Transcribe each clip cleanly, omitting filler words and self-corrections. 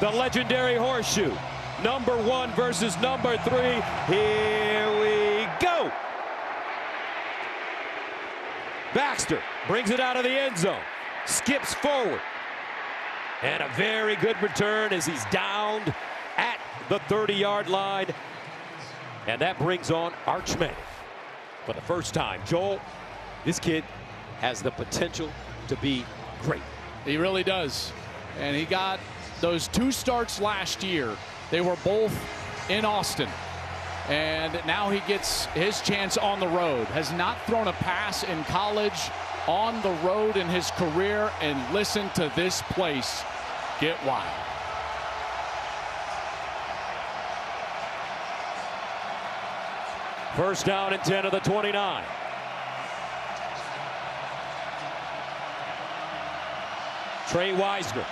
the legendary horseshoe. Number 1 versus number 3. Here we go. Baxter brings it out of the end zone. Skips forward. And a very good return as he's downed at the 30-yard line. And that brings on Arch Manning for the first time. Joel, this kid has the potential to be great. He really does. And he got those 2 starts last year. They were both in Austin. And now he gets his chance on the road. Has not thrown a pass in college, on the road in his career. And listen to this place get wild. First down and 10 of the 29. Trey Wisner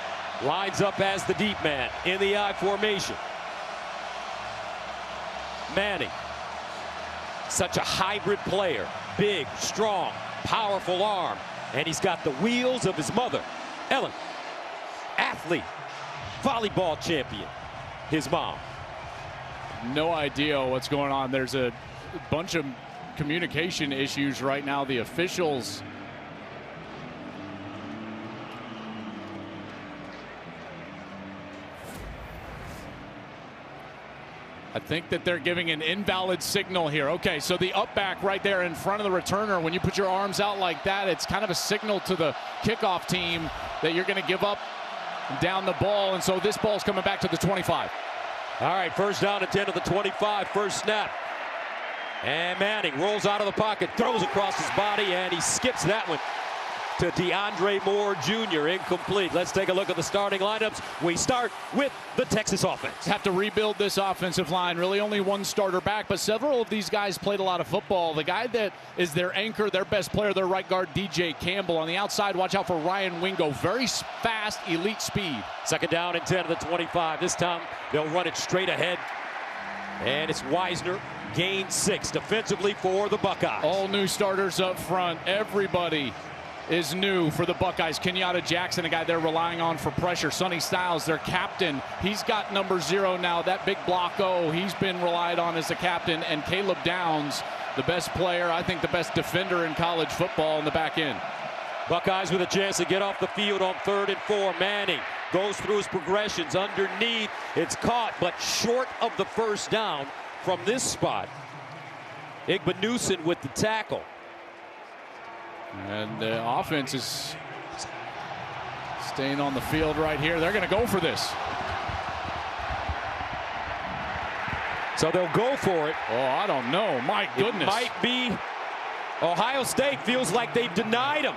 lines up as the deep man in the I formation. Manning, such a hybrid player. Big, strong, powerful arm. And he's got the wheels of his mother, Ellen. Athlete, volleyball champion, his mom. No idea what's going on. There's a bunch of communication issues right now. The officials I think that they're giving an invalid signal here. Okay, so the up back right there in front of the returner, when you put your arms out like that, it's kind of a signal to the kickoff team that you're going to give up down the ball, and so this ball's coming back to the 25. All right, first down and 10 to the 25, first snap. And Manning rolls out of the pocket, throws across his body, and he skips that one to DeAndre Moore Jr. Incomplete. Let's take a look at the starting lineups. We start with the Texas offense. Have to rebuild this offensive line. Really only one starter back, but several of these guys played a lot of football. The guy that is their anchor, their best player, their right guard, DJ Campbell. On the outside, watch out for Ryan Wingo. Very fast, elite speed. Second down and 10 to the 25. This time, they'll run it straight ahead. And it's Wisner, gain 6 defensively for the Buckeyes. All new starters up front. Everybody is new for the Buckeyes. Kenyatta Jackson, a guy they're relying on for pressure. Sonny Styles, their captain. He's got number 0 now. That big block O, he's been relied on as a captain. And Caleb Downs, the best player, I think the best defender in college football in the back end. Buckeyes with a chance to get off the field on 3rd and 4. Manning goes through his progressions underneath. It's caught, but short of the first down from this spot. Igbenogson with the tackle. And the offense is staying on the field right here. They're going to go for this. So they'll go for it. Oh, I don't know. My goodness. It might be Ohio State. Feels like they've denied them.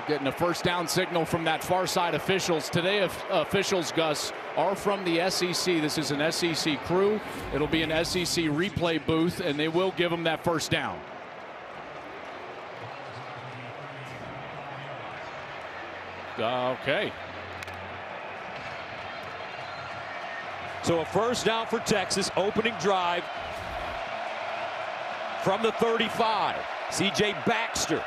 Getting a first down signal from that far side officials. Today, officials, Gus, are from the SEC. This is an SEC crew. It'll be an SEC replay booth, and they will give them that first down. Okay. So a first down for Texas, opening drive from the 35. C.J. Baxter.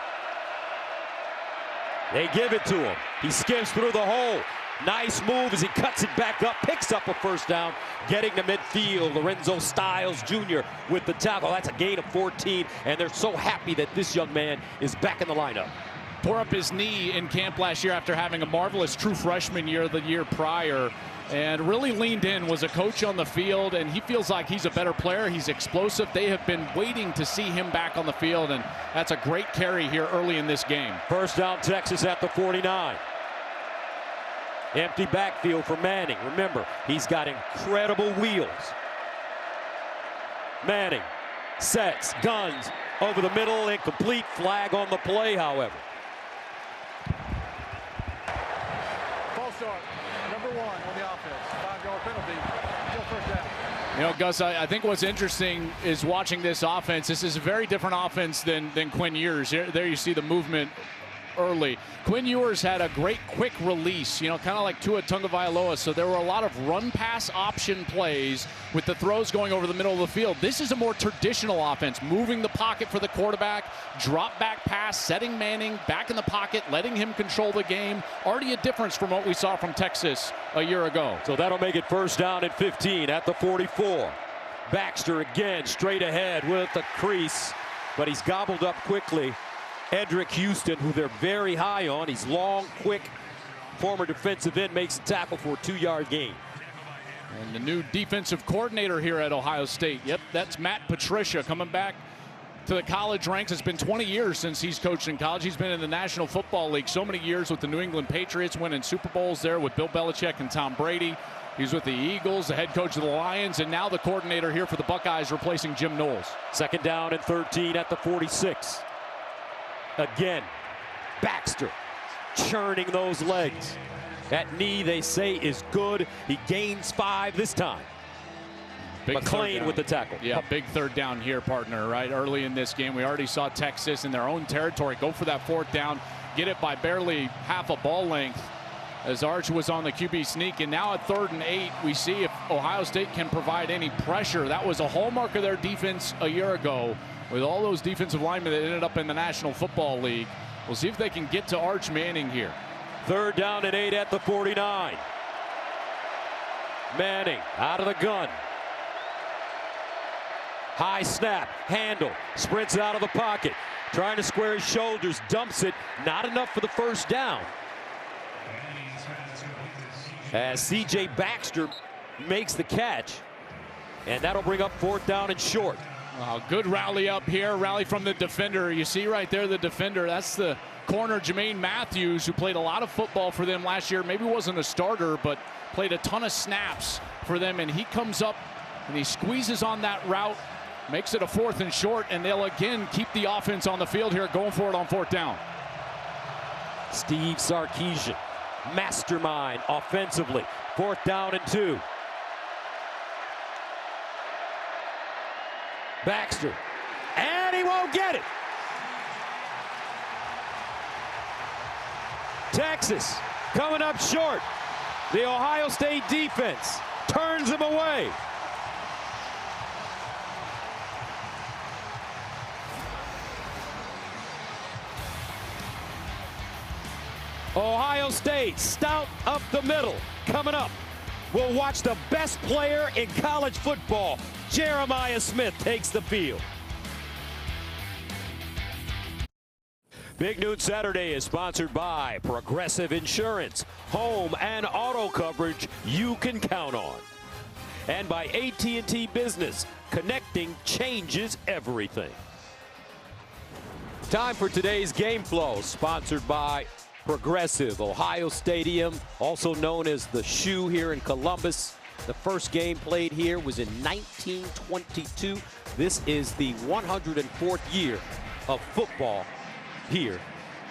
They give it to him. He skims through the hole. Nice move as he cuts it back up, picks up a first down, getting to midfield. Lorenzo Styles Jr. with the tackle. That's a gain of 14, and they're so happy that this young man is back in the lineup. Tore up his knee in camp last year after having a marvelous true freshman year the year prior, and really leaned in, was a coach on the field, and he feels like he's a better player. He's explosive. They have been waiting to see him back on the field, and that's a great carry here early in this game. First down, Texas at the 49. Empty backfield for Manning. Remember, he's got incredible wheels. Manning sets, guns over the middle, incomplete. Flag on the play, however. Start. Number 1 on the offense. 5-yard penalty. Still first down. You know, Gus, I think what's interesting is watching this offense. This is a very different offense than Quinn Ewers. There you see the movement early. Quinn Ewers had a great quick release, kind of like Tua Tagovailoa. So there were a lot of run-pass option plays with the throws going over the middle of the field. This is a more traditional offense, moving the pocket for the quarterback, drop back pass, setting Manning back in the pocket, letting him control the game. Already a difference from what we saw from Texas a year ago. So that'll make it first down and 15 at the 44. Baxter again straight ahead with the crease, but he's gobbled up quickly. Edric Houston, who they're very high on, he's long, quick, former defensive end, makes a tackle for a 2-yard gain. And the new defensive coordinator here at Ohio State. Yep, that's Matt Patricia coming back to the college ranks. It's been 20 years since he's coached in college. He's been in the National Football League so many years with the New England Patriots, winning Super Bowls there with Bill Belichick and Tom Brady. He's with the Eagles, the head coach of the Lions, and now the coordinator here for the Buckeyes, replacing Jim Knowles. Second down and 13 at the 46. Again, Baxter churning those legs. That knee, they say, is good. He gains 5 this time. Big McClain with the tackle. Yeah, big third down here, partner, right? Early in this game, we already saw Texas in their own territory go for that fourth down, get it by barely half a ball length as Arch was on the QB sneak. And now at 3rd and 8, we see if Ohio State can provide any pressure. That was a hallmark of their defense a year ago with all those defensive linemen that ended up in the National Football League. We'll see if they can get to Arch Manning here. 3rd down and 8 at the 49. Manning out of the gun. High snap, handle, sprints out of the pocket, trying to square his shoulders, dumps it, not enough for the first down. As C.J. Baxter makes the catch, and that'll bring up 4th down and short. Wow, good rally up here, rally from the defender. You see right there the defender, that's the corner Jermaine Matthews, who played a lot of football for them last year. Maybe wasn't a starter, but played a ton of snaps for them, and he comes up and he squeezes on that route, makes it a 4th and short, and they'll again keep the offense on the field here, going for it on 4th down. Steve Sarkisian, mastermind offensively. 4th down and 2. Baxter, and he won't get it. Texas coming up short. The Ohio State defense turns him away. Ohio State stout up the middle. Coming up, we'll watch the best player in college football. Jeremiah Smith takes the field. Big Noon Saturday is sponsored by Progressive Insurance, home and auto coverage you can count on. And by AT&T Business, connecting changes everything. Time for today's game flow, sponsored by Progressive. Ohio Stadium, also known as the Shoe here in Columbus. The first game played here was in 1922. This is the 104th year of football here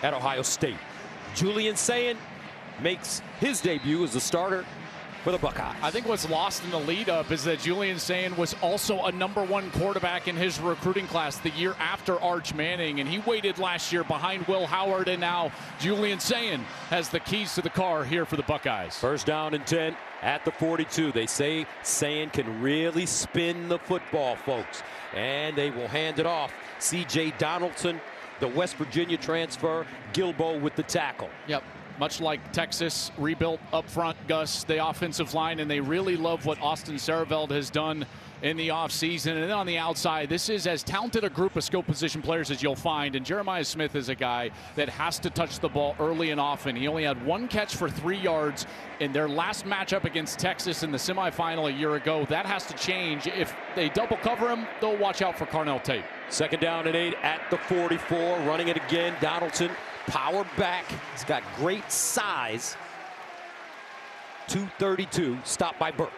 at Ohio State. Julian Sayin makes his debut as a starter for the Buckeyes. I think what's lost in the lead up is that Julian Sayin was also a #1 quarterback in his recruiting class the year after Arch Manning, and he waited last year behind Will Howard, and now Julian Sayin has the keys to the car here for the Buckeyes. First down and 10 at the 42. They say Sayin can really spin the football, folks, and they will hand it off. C.J. Donaldson, the West Virginia transfer, Gilbo with the tackle. Yep. Much like Texas, rebuilt up front, Gus, the offensive line, and they really love what Austin Sareveld has done in the offseason. And then on the outside, this is as talented a group of skill position players as you'll find. And Jeremiah Smith is a guy that has to touch the ball early and often. He only had 1 catch for 3 yards in their last matchup against Texas in the semifinal a year ago. That has to change. If they double cover him, they'll watch out for Carnell Tate. Second down and 8 at the 44. Running it again, Donaldson. Power back. He's got great size. 232. Stopped by Burke.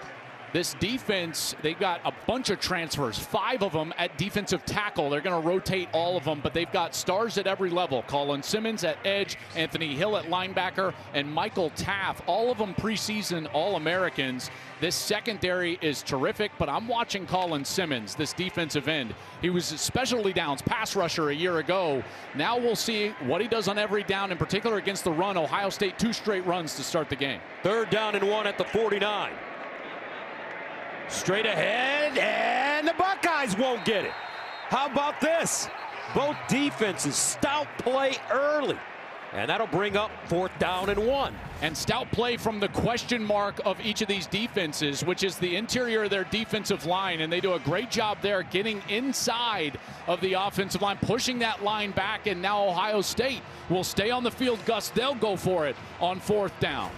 This defense, they've got a bunch of transfers, 5 of them at defensive tackle. They're going to rotate all of them, but they've got stars at every level. Colin Simmons at edge, Anthony Hill at linebacker, and Michael Taff, all of them preseason All-Americans. This secondary is terrific, but I'm watching Colin Simmons, this defensive end. He was a specialty downs pass rusher a year ago. Now we'll see what he does on every down, in particular against the run. Ohio State 2 straight runs to start the game. 3rd down and 1 at the 49. Straight ahead, and the Buckeyes won't get it. How about this? Both defenses stout play early, and that'll bring up 4th down and 1. And stout play from the question mark of each of these defenses, which is the interior of their defensive line, and they do a great job there getting inside of the offensive line, pushing that line back, and now Ohio State will stay on the field. Gus, they'll go for it on 4th down.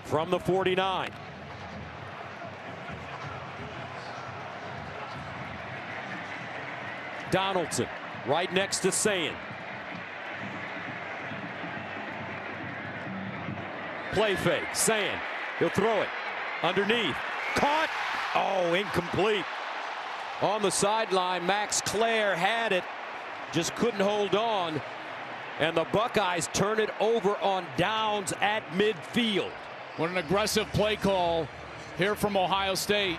From the 49. Donaldson right next to Sayin. Play fake. Sayin. He'll throw it. Underneath. Caught. Oh, incomplete. On the sideline, Max Clare had it. Just couldn't hold on. And the Buckeyes turn it over on downs at midfield. What an aggressive play call here from Ohio State.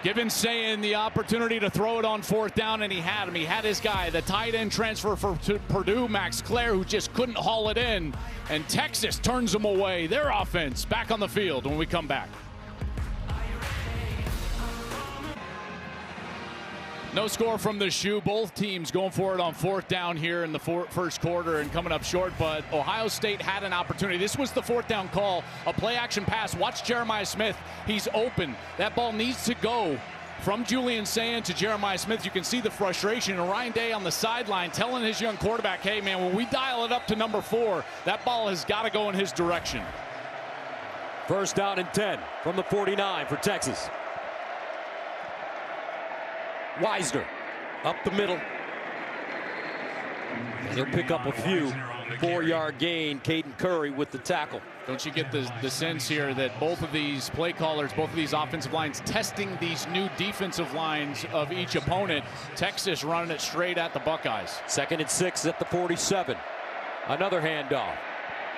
Giving Sayin the opportunity to throw it on 4th down, and he had him. He had his guy, the tight end transfer for Purdue, Max Clare, who just couldn't haul it in. And Texas turns them away. Their offense back on the field when we come back. No score from the shoe. Both teams going for it on 4th down here in the first quarter and coming up short, but Ohio State had an opportunity. This was the 4th down call, a play action pass. Watch Jeremiah Smith. He's open. That ball needs to go from Julian Sayin to Jeremiah Smith. You can see the frustration, and Ryan Day on the sideline telling his young quarterback, hey man, when we dial it up to number 4, that ball has got to go in his direction. 1st down and 10 from the 49 for Texas. Wisner up the middle. He'll pick up a few. 4-yard gain. Caden Curry with the tackle. Don't you get the sense here that both of these play callers, both of these offensive lines testing these new defensive lines of each opponent? Texas running it straight at the Buckeyes. 2nd and 6 at the 47. Another handoff.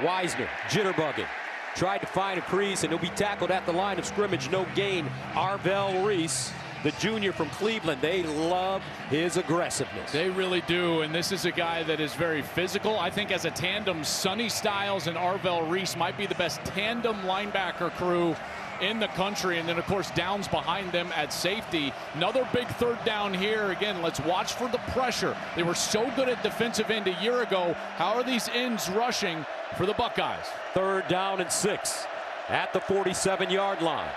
Wisner jitterbugging. Tried to find a crease, and he'll be tackled at the line of scrimmage. No gain. Arvell Reese, the junior from Cleveland, they love his aggressiveness. They really do, and this is a guy that is very physical. I think as a tandem, Sonny Styles and Arvell Reese might be the best tandem linebacker crew in the country. And then, of course, Downs behind them at safety. Another big 3rd down here. Again, let's watch for the pressure. They were so good at defensive end a year ago. How are these ends rushing for the Buckeyes? 3rd down and 6 at the 47-yard line.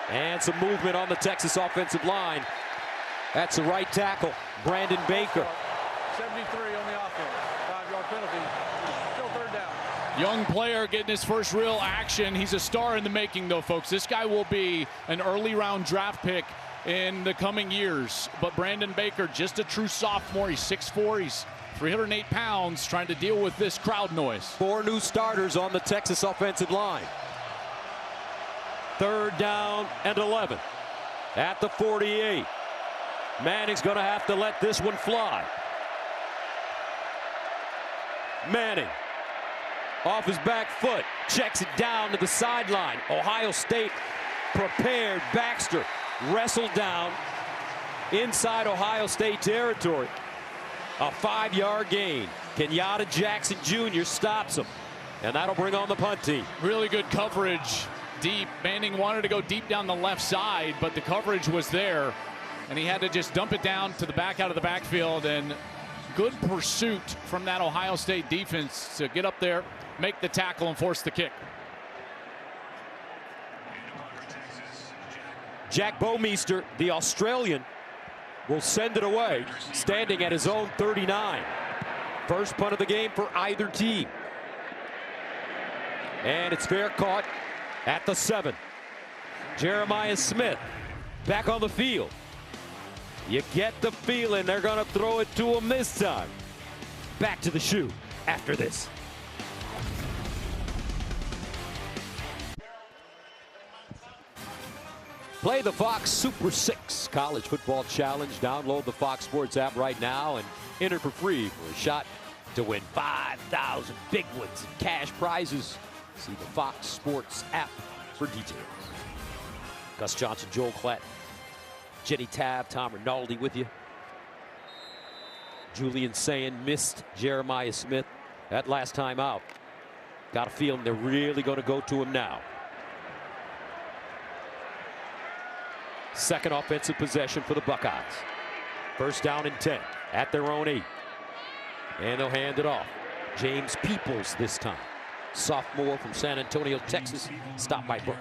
And some movement on the Texas offensive line. That's the right tackle, Brandon Baker. 73 on the offense. 5-yard penalty. Still 3rd down. Young player getting his first real action. He's a star in the making, though, folks. This guy will be an early round draft pick in the coming years. But Brandon Baker, just a true sophomore. He's 6'4". He's 308 pounds, trying to deal with this crowd noise. 4 new starters on the Texas offensive line. 3rd down and 11 at the 48. Manning's going to have to let this one fly. Manning off his back foot, checks it down to the sideline. Ohio State prepared. Baxter wrestled down inside Ohio State territory. A 5-yard gain. Kenyatta Jackson Jr. stops him, and that'll bring on the punt team. Really good coverage deep. Manning wanted to go deep down the left side, but the coverage was there, and he had to just dump it down to the back out of the backfield. And good pursuit from that Ohio State defense to get up there, make the tackle, and force the kick. Jack Bouwmeester, the Australian, will send it away, standing at his own 39. First punt of the game for either team. And it's fair caught at the 7. Jeremiah Smith back on the field. You get the feeling they're going to throw it to him this time. Back to the shoe after this. Play the Fox Super 6 College Football Challenge. Download the Fox Sports app right now and enter for free for a shot to win 5,000 big ones and cash prizes. See the Fox Sports app for details. Gus Johnson, Joel Klatt, Jenny Tabb, Tom Rinaldi with you. Julian Sayin missed Jeremiah Smith that last time out. Got a feeling they're really going to go to him now. Second offensive possession for the Buckeyes. First down and 10 at their own 8. And they'll hand it off. James Peoples this time. Sophomore from San Antonio, Texas. Stopped by Burke.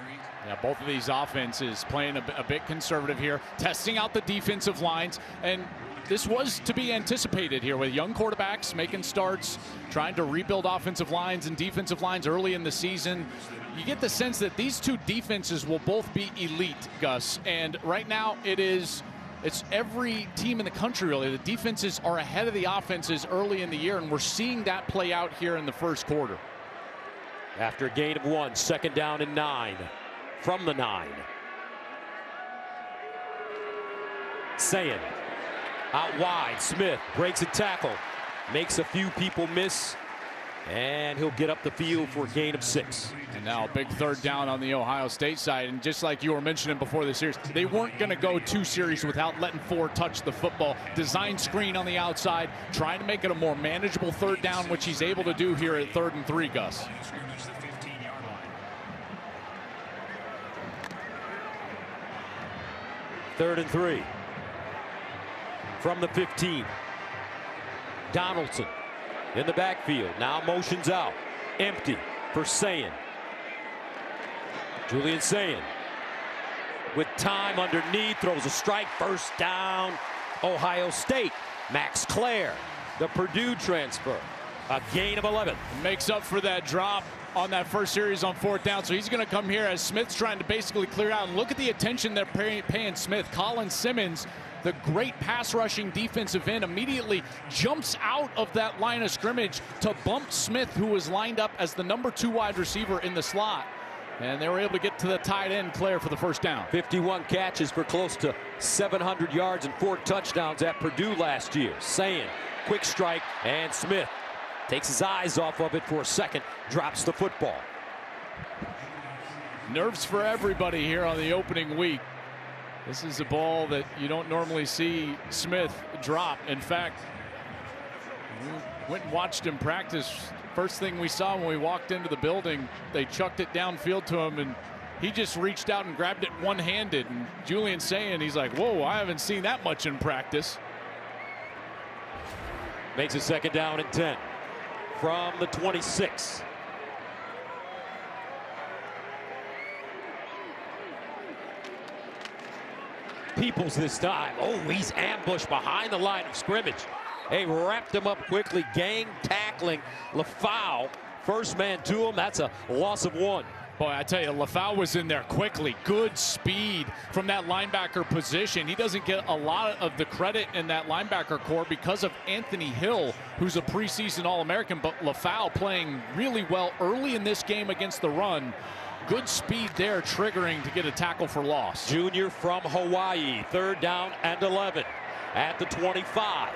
Yeah, both of these offenses playing a bit conservative here, testing out the defensive lines. And this was to be anticipated here with young quarterbacks making starts, trying to rebuild offensive lines and defensive lines early in the season. You get the sense that these two defenses will both be elite, Gus. And right now it's every team in the country, really. The defenses are ahead of the offenses early in the year, and we're seeing that play out here in the first quarter. After a gain of 1, second down and 9 from the 9. Sayin out wide. Smith breaks a tackle, makes a few people miss, and he'll get up the field for a gain of 6. And now a big third down on the Ohio State side. And just like you were mentioning before the series, they weren't going to go 2 series without letting Ford touch the football. Design screen on the outside, trying to make it a more manageable third down, which he's able to do here at 3rd and 3, Gus. Third and 3 from the 15. Donaldson in the backfield. Now motions out. Empty for Sayin. Julian Sayin with time underneath. Throws a strike. First down. Ohio State. Max Clare, the Purdue transfer. A gain of 11. Makes up for that drop on that first series on 4th down. So he's going to come here as Smith's trying to basically clear out. And look at the attention they're paying Smith. Colin Simmons, the great pass rushing defensive end, immediately jumps out of that line of scrimmage to bump Smith, who was lined up as the number 2 wide receiver in the slot. And they were able to get to the tight end, Clare, for the first down. 51 catches for close to 700 yards and 4 touchdowns at Purdue last year. Sayin, quick strike, and Smith takes his eyes off of it for a second, drops the football. Nerves for everybody here on the opening week. This is a ball that you don't normally see Smith drop. In fact, we went and watched him practice. First thing we saw when we walked into the building, they chucked it downfield to him, and he just reached out and grabbed it one-handed. And Julian Sayin, he's like, whoa, I haven't seen that much in practice. Makes a second down and 10 from the 26. Peoples this time. Oh, he's ambushed behind the line of scrimmage. They wrapped him up quickly. Gang tackling LaFau. First man to him. That's a loss of 1. Boy, I tell you, LaFau was in there quickly. Good speed from that linebacker position. He doesn't get a lot of the credit in that linebacker core because of Anthony Hill, who's a preseason All-American, but LaFau playing really well early in this game against the run. Good speed there, triggering to get a tackle for loss. Junior from Hawaii. 3rd down and 11 at the 25.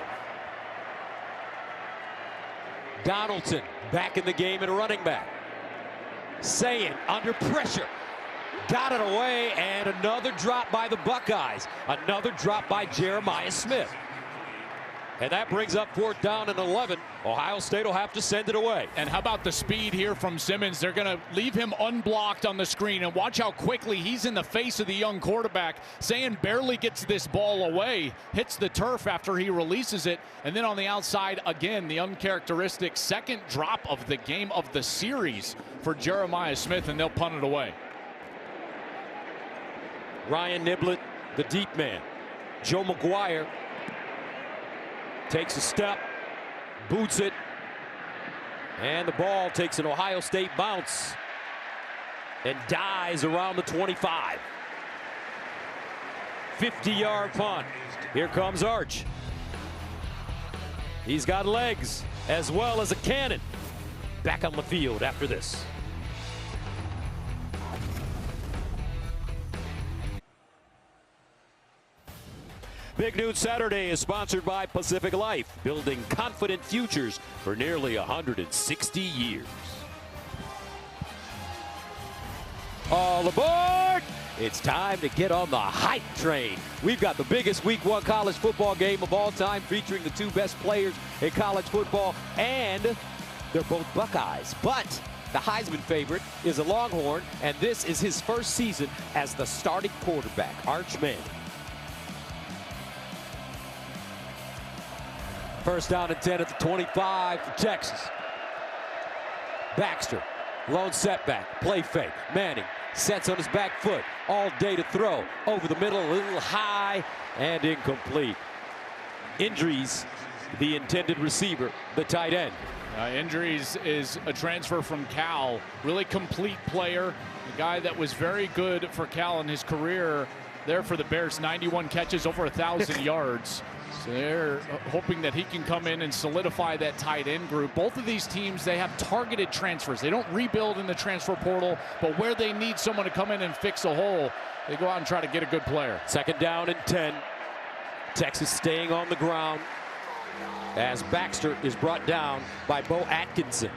Donaldson back in the game and running back. Sayin under pressure. Got it away, and another drop by the Buckeyes. Another drop by Jeremiah Smith. And that brings up 4th down and 11. Ohio State will have to send it away. And how about the speed here from Simmons? They're going to leave him unblocked on the screen. And watch how quickly he's in the face of the young quarterback. Sayin barely gets this ball away. Hits the turf after he releases it. And then on the outside, again, the uncharacteristic second drop of the game of the series for Jeremiah Smith. And they'll punt it away. Ryan Niblett, the deep man. Joe McGuire takes a step, boots it, and the ball takes an Ohio State bounce and dies around the 25. 50-yard punt. Here comes Arch. He's got legs as well as a cannon. Back on the field after this. Big Noon Saturday is sponsored by Pacific Life, building confident futures for nearly 160 years. All aboard! It's time to get on the hype train. We've got the biggest Week 1 college football game of all time, featuring the two best players in college football, and they're both Buckeyes. But the Heisman favorite is a Longhorn, and this is his first season as the starting quarterback, Arch Manning. First down and 10 at the 25 for Texas. Baxter, lone setback, play fake. Manning sets on his back foot, all day to throw. Over the middle, a little high, and incomplete. Injuries, the intended receiver, the tight end. Injuries is a transfer from Cal. Really complete player. A guy that was very good for Cal in his career there for the Bears. 91 catches, over 1,000 yards. So they're hoping that he can come in and solidify that tight end group. Both of these teams, they have targeted transfers. They don't rebuild in the transfer portal, but where they need someone to come in and fix a hole, they go out and try to get a good player. Second down and 10. Texas staying on the ground as Baxter is brought down by Bo Atkinson.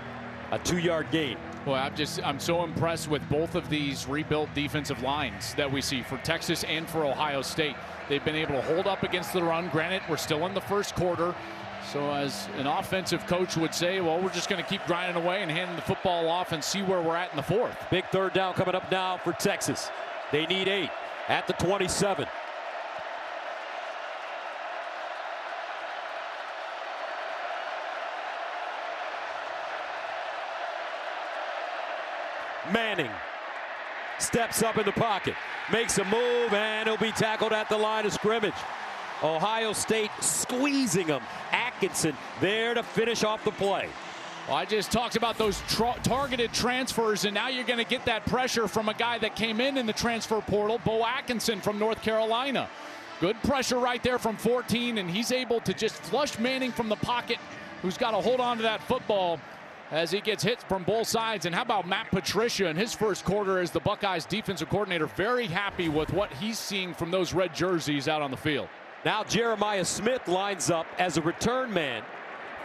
A 2-yard gain. Boy, I'm so impressed with both of these rebuilt defensive lines that we see for Texas and for Ohio State. They've been able to hold up against the run. Granted, we're still in the first quarter. So as an offensive coach would say, well, we're just going to keep grinding away and handing the football off and see where we're at in the fourth. Big third down coming up now for Texas. They need 8 at the 27. Manning steps up in the pocket, makes a move, and he'll be tackled at the line of scrimmage. Ohio State squeezing him. Atkinson there to finish off the play. Well, I just talked about those targeted transfers, and now you're going to get that pressure from a guy that came in the transfer portal, Bo Atkinson from North Carolina. Good pressure right there from 14, and he's able to just flush Manning from the pocket, who's got to hold on to that football as he gets hit from both sides. And how about Matt Patricia in his first quarter as the Buckeyes defensive coordinator? Very happy with what he's seeing from those red jerseys out on the field. Now Jeremiah Smith lines up as a return man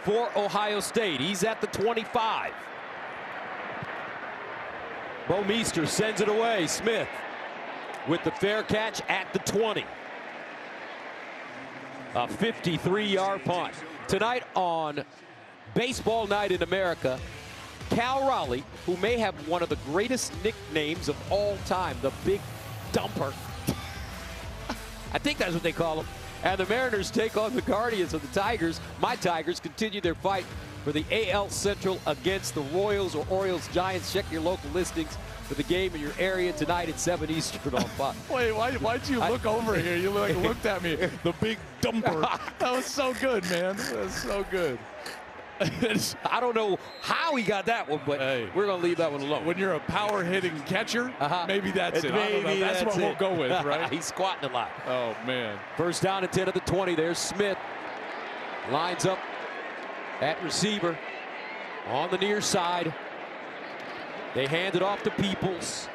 for Ohio State. He's at the 25. Bo Meester sends it away. Smith with the fair catch at the 20. A 53-yard punt. Tonight on Baseball Night in America, Cal Raleigh, who may have one of the greatest nicknames of all time, the Big Dumper. I think that's what they call him. And the Mariners take on the Guardians of the Tigers. My Tigers continue their fight for the AL Central against the Royals or Orioles Giants. Check your local listings for the game in your area tonight at 7 Eastern on Fox. Wait, why'd you look over here? You looked at me. The Big Dumper. That was so good, man. That was so good. I don't know how he got that one, but hey, we're going to leave that one alone. When you're a power-hitting catcher, maybe that's it. I don't know. That's what we'll go with, right? He's squatting a lot. Oh, man. First down and 10 at the 20. There's Smith. Lines up at receiver on the near side. They hand it off to Peoples.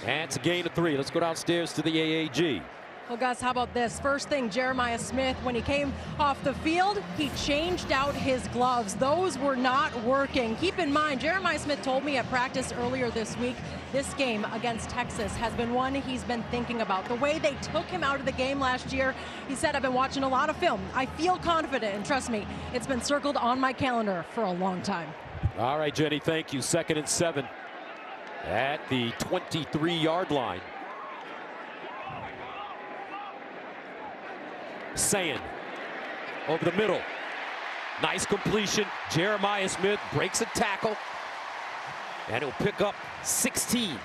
And it's a gain of 3. Let's go downstairs to the AAG. Well, Gus, how about this? First thing, Jeremiah Smith, when he came off the field, he changed out his gloves. Those were not working. Keep in mind, Jeremiah Smith told me at practice earlier this week, this game against Texas has been one he's been thinking about. The way they took him out of the game last year, he said, I've been watching a lot of film. I feel confident, and trust me, it's been circled on my calendar for a long time. All right, Jenny, thank you. 2nd and 7 at the 23-yard line. Sand over the middle. Nice completion. Jeremiah Smith breaks a tackle, and he'll pick up 16.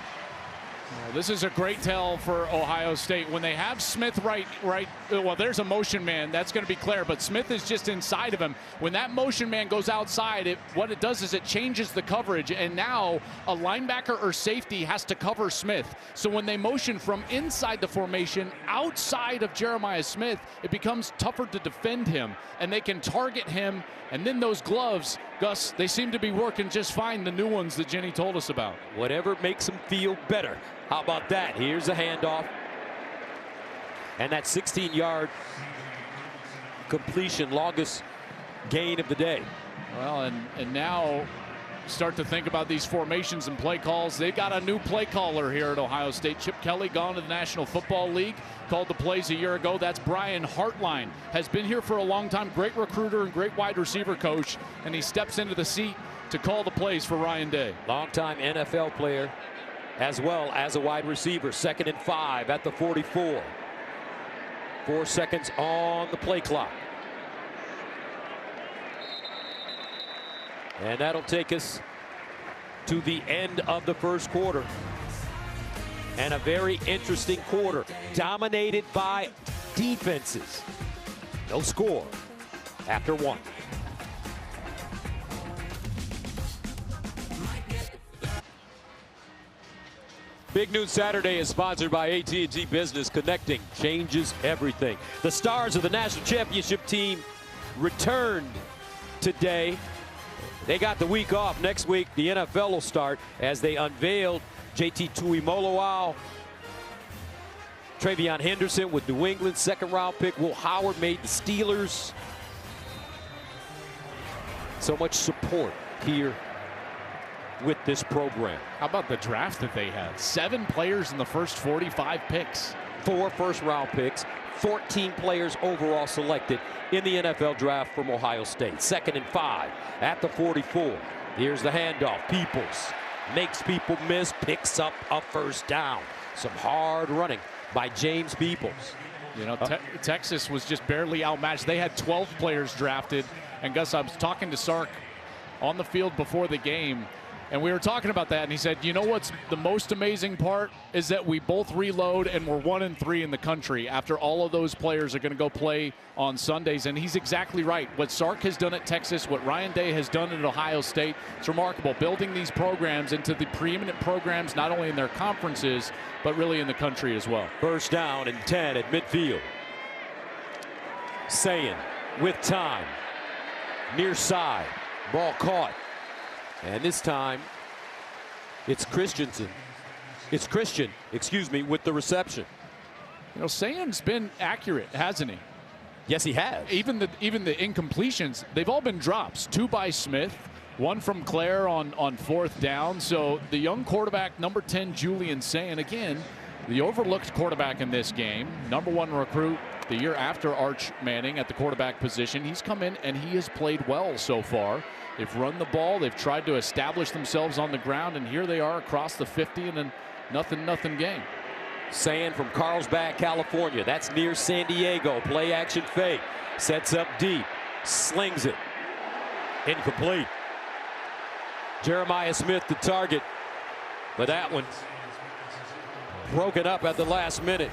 Well, this is a great tell for Ohio State. When they have Smith well, there's a motion man. That's going to be clear, but Smith is just inside of him. When that motion man goes outside, what it does is it changes the coverage, and now a linebacker or safety has to cover Smith. So when they motion from inside the formation, outside of Jeremiah Smith, it becomes tougher to defend him, and they can target him. And then those gloves, Gus, they seem to be working just fine, the new ones that Jenny told us about. Whatever makes him feel better. How about that? Here's a handoff. And that 16-yard completion, longest gain of the day. Well, and now start to think about these formations and play calls. They got a new play caller here at Ohio State. Chip Kelly, gone to the National Football League, called the plays a year ago. That's Brian Hartline. Has been here for a long time. Great recruiter and great wide receiver coach. And he steps into the seat to call the plays for Ryan Day. Longtime NFL player as well as a wide receiver. 2nd and 5 at the 44. 4 seconds on the play clock. And that'll take us to the end of the first quarter. And a very interesting quarter, dominated by defenses. No score after 1. Big Noon Saturday is sponsored by AT&T Business. Connecting changes everything. The stars of the national championship team returned today. They got the week off. Next week, the NFL will start as they unveiled JT Tuimoloau, Travion Henderson with New England, 2nd-round pick. Will Howard made the Steelers. So much support here with this program. How about the draft that they had? 7 players in the first 45 picks. 4 first-round picks, 14 players overall selected in the NFL draft from Ohio State. 2nd and 5 at the 44. Here's the handoff. Peoples makes people miss, picks up a first down. Some hard running by James Peoples. You know, Texas was just barely outmatched. They had 12 players drafted. And Gus, I was talking to Sark on the field before the game, and we were talking about that, and he said, you know what's the most amazing part is that we both reload and we're 1-3 in the country after all of those players are going to go play on Sundays. And he's exactly right. What Sark has done at Texas, what Ryan Day has done at Ohio State, it's remarkable. Building these programs into the preeminent programs, not only in their conferences, but really in the country as well. First down and 10 at midfield. Sayin with time. Near side. Ball caught. And this time, it's Christian, with the reception. You know, Sayin's been accurate, hasn't he? Yes, he has. Even the incompletions, they've all been drops. 2 by Smith, 1 from Claire on 4th down. So the young quarterback, number 10, Julian Sayin, again, the overlooked quarterback in this game. Number 1 recruit the year after Arch Manning at the quarterback position. He's come in and he has played well so far. They've run the ball. They've tried to establish themselves on the ground, and here they are across the 50 in a nothing game. Sayin from Carlsbad, California. That's near San Diego. Play action fake. Sets up deep. Slings it. Incomplete. Jeremiah Smith the target. But that one broken up at the last minute.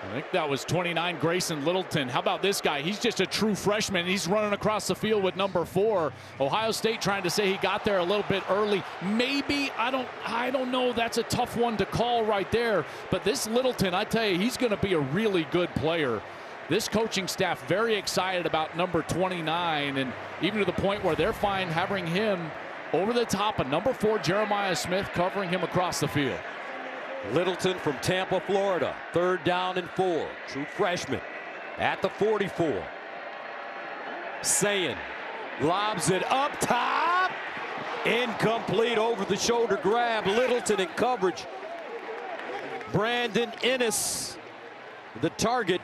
I think that was 29, Grayson Littleton. How about this guy? He's just a true freshman. He's running across the field with number 4. Ohio State trying to say he got there a little bit early. Maybe, I don't know. That's a tough one to call right there. But this Littleton, I tell you, he's going to be a really good player. This coaching staff very excited about number 29, and even to the point where they're fine having him over the top of number 4, Jeremiah Smith, covering him across the field. Littleton from Tampa, Florida. 3rd down and 4. True freshman at the 44. Sayin lobs it up top. Incomplete, over the shoulder grab. Littleton in coverage. Brandon Ennis the target.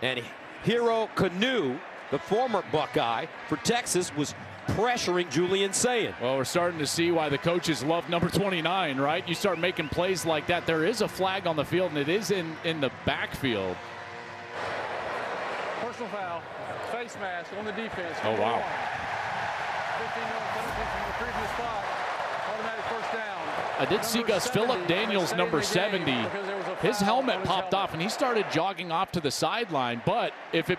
And Hero Kanu, the former Buckeye for Texas, was pressuring Julian Sayin. Well, we're starting to see why the coaches love number 29, right? You start making plays like that. There is a flag on the field, and it is in the backfield. Personal foul, face mask on the defense. Oh, wow. 15-yard penalty from the previous spot. Automatic first down. I did see Gus Philip Daniels, number 70. His helmet popped off, and he started jogging off to the sideline. But if it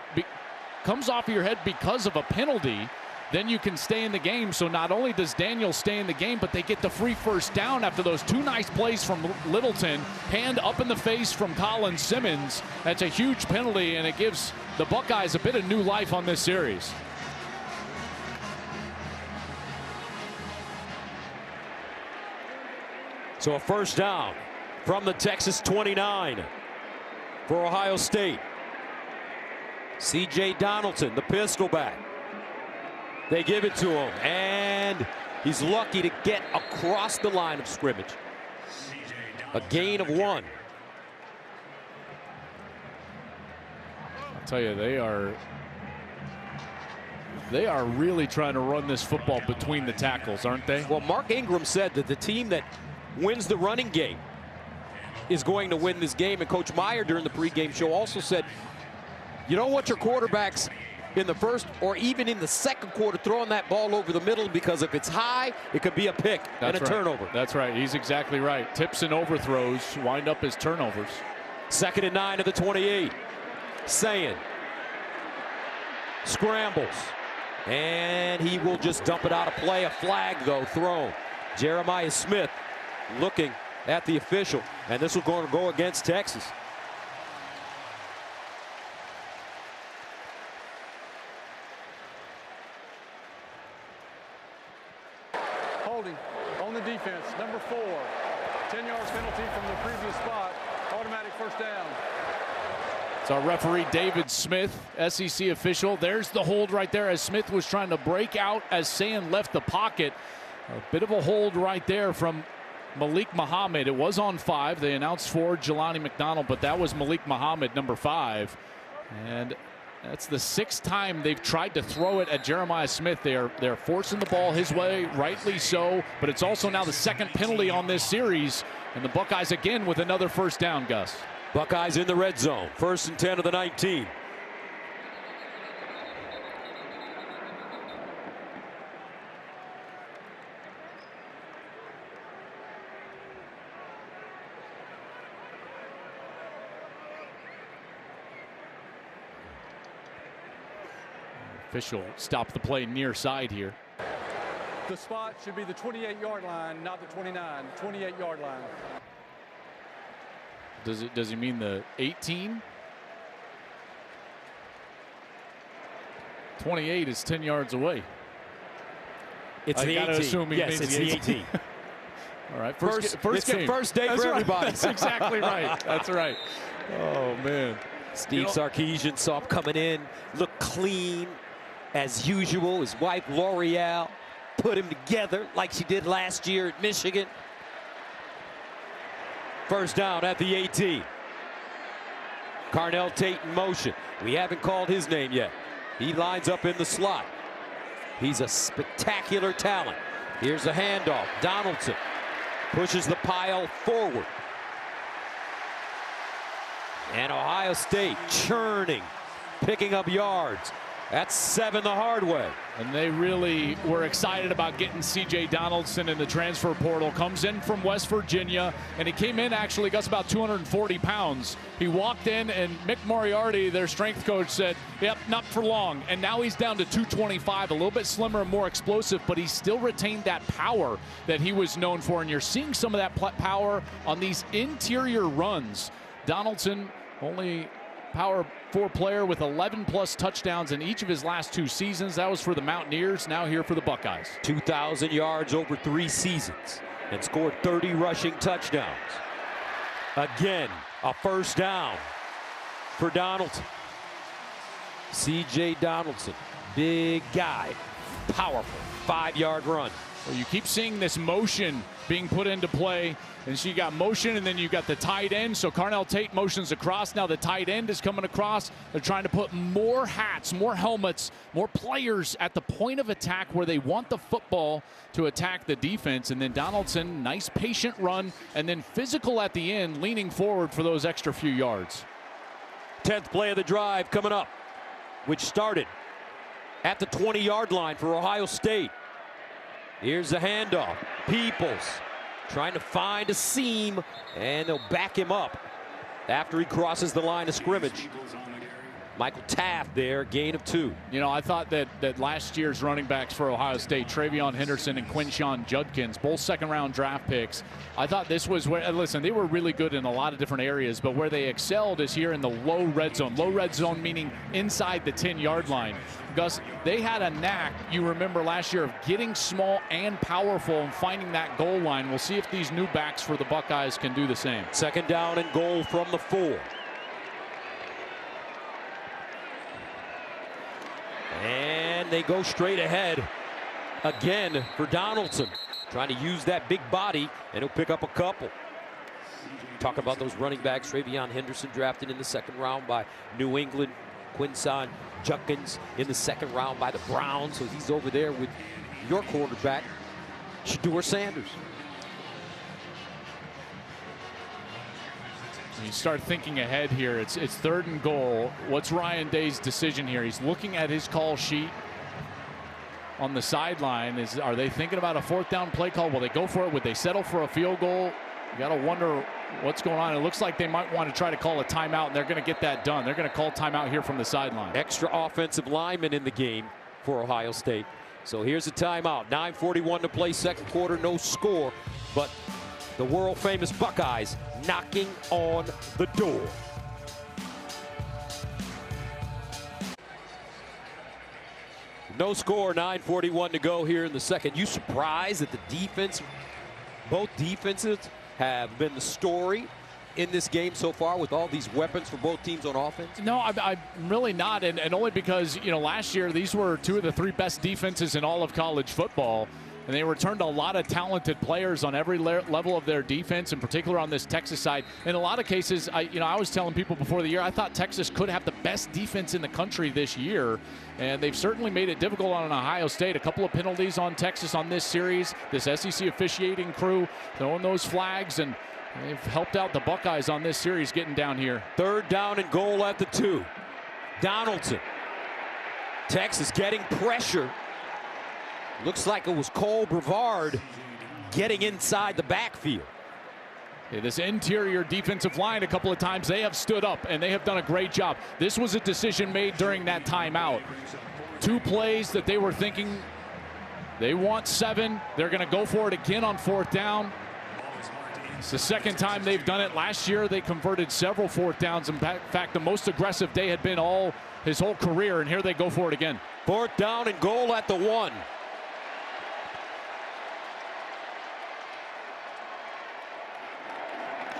comes off of your head because of a penalty, then you can stay in the game. So not only does Daniels stay in the game, but they get the free first down after those 2 nice plays from Littleton. Hand up in the face from Colin Simmons. That's a huge penalty, and it gives the Buckeyes a bit of new life on this series. So a first down from the Texas 29. for Ohio State. C.J. Donaldson, the pistol back. They give it to him, and he's lucky to get across the line of scrimmage. A gain of 1. I'll tell you, they are really trying to run this football between the tackles, aren't they? Well, Mark Ingram said that the team that wins the running game is going to win this game, and Coach Meyer during the pregame show also said, you don't want your quarterbacks in the first or even in the second quarter throwing that ball over the middle, because if it's high, it could be a pick and a turnover. That's right. He's exactly right. Tips and overthrows wind up as turnovers. 2nd and 9 at the 28. Sayin scrambles, and he will just dump it out of play. A flag, though, thrown. Jeremiah Smith looking at the official, and this will go against Texas. Holding on the defense, number 4. 10 yards penalty from the previous spot. Automatic first down. It's our referee, David Smith, SEC official. There's the hold right there as Smith was trying to break out as Sayin left the pocket. A bit of a hold right there from Malik Muhammad. It was on 5. They announced 4, Jelani McDonald, but that was Malik Muhammad, number 5. And that's the 6th time they've tried to throw it at Jeremiah Smith. They're forcing the ball his way, rightly so, but it's also now the 2nd penalty on this series. And the Buckeyes again with another first down, Gus. Buckeyes in the red zone. 1st and 10 of the 19. Official stopped the play near side here. The spot should be the 28-yard line, not the 29. 28-yard line. Does he mean the 18? 28 is 10 yards away. It's I the gotta 18. assume he Yes, means it's the 18. All right, First game. first day That's for right. everybody. That's exactly right. That's right. Oh man. Steve Sarkisian saw him coming in, looked clean as usual. His wife L'Oreal put him together like she did last year at Michigan. First down at the 18. Carnell Tate in motion. We haven't called his name yet. He lines up in the slot. He's a spectacular talent. Here's a handoff. Donaldson pushes the pile forward. And Ohio State churning, picking up yards. That's 7 the hard way. And they really were excited about getting C.J. Donaldson in the transfer portal. Comes in from West Virginia, and he came in actually, Gus, about 240 pounds. He walked in, and Mick Moriarty, their strength coach, said, yep, not for long. And now he's down to 225, a little bit slimmer and more explosive, but he still retained that power that he was known for. And you're seeing some of that power on these interior runs. Donaldson, only Power 4 player with 11+ touchdowns in each of his last 2 seasons. That was for the Mountaineers, now here for the Buckeyes. 2,000 yards over 3 seasons and scored 30 rushing touchdowns. Again, a first down for Donaldson. C.J. Donaldson, big guy, powerful, 5-yard run. Well, you keep seeing this motion being put into play. And so you got motion, and then you got the tight end. So Carnell Tate motions across. Now the tight end is coming across. They're trying to put more hats, more helmets, more players at the point of attack where they want the football to attack the defense. And then Donaldson, nice patient run, and then physical at the end, leaning forward for those extra few yards. 10th play of the drive coming up, which started at the 20-yard line for Ohio State. Here's the handoff. Peoples trying to find a seam, and they'll back him up after he crosses the line of scrimmage. Michael Taft there, gain of 2. You know, I thought that last year's running backs for Ohio State, Travion Henderson and Quinshon Judkins, both second-round draft picks, I thought this was where, listen, they were really good in a lot of different areas, but where they excelled is here in the low red zone. Low red zone meaning inside the 10-yard line. Gus, they had a knack, you remember last year, of getting small and powerful and finding that goal line. We'll see if these new backs for the Buckeyes can do the same. 2nd down and goal from the 4. they go straight ahead again for Donaldson. Trying to use that big body, and he'll pick up a couple. Talk about those running backs. Travion Henderson drafted in the second round by New England. Quinson Judkins in the second round by the Browns. So he's over there with your quarterback, Shedeur Sanders. You start thinking ahead here. It's 3rd and goal. What's Ryan Day's decision here? He's looking at his call sheet on the sideline. Are they thinking about a 4th down play call? Will they go for it? Would they settle for a field goal? You got to wonder what's going on. It looks like they might want to try to call a timeout, and they're going to get that done. They're going to call timeout here from the sideline. Extra offensive lineman in the game for Ohio State. So here's a timeout. 9:41 to play, second quarter, no score, but the world famous Buckeyes knocking on the door. No score, 9:41 to go here in the second. You surprised that the defense, both defenses have been the story in this game so far with all these weapons for both teams on offense? No, I'm really not, and only because, you know, last year these were 2 of the 3 best defenses in all of college football. And they returned a lot of talented players on every level of their defense, in particular on this Texas side. In a lot of cases, I was telling people before the year, I thought Texas could have the best defense in the country this year. And they've certainly made it difficult on Ohio State. A couple of penalties on Texas on this series. This SEC officiating crew throwing those flags, and they've helped out the Buckeyes on this series getting down here. 3rd down and goal at the 2. Donaldson. Texas getting pressure. Looks like it was Cole Brevard getting inside the backfield. This interior defensive line, a couple of times they have stood up, and they have done a great job. This was a decision made during that timeout. 2 plays that they were thinking they want 7. They're going to go for it again on 4th down. It's the 2nd time they've done it. Last year they converted several 4th downs. In fact, the most aggressive Day had been his whole career, and here they go for it again. 4th down and goal at the 1.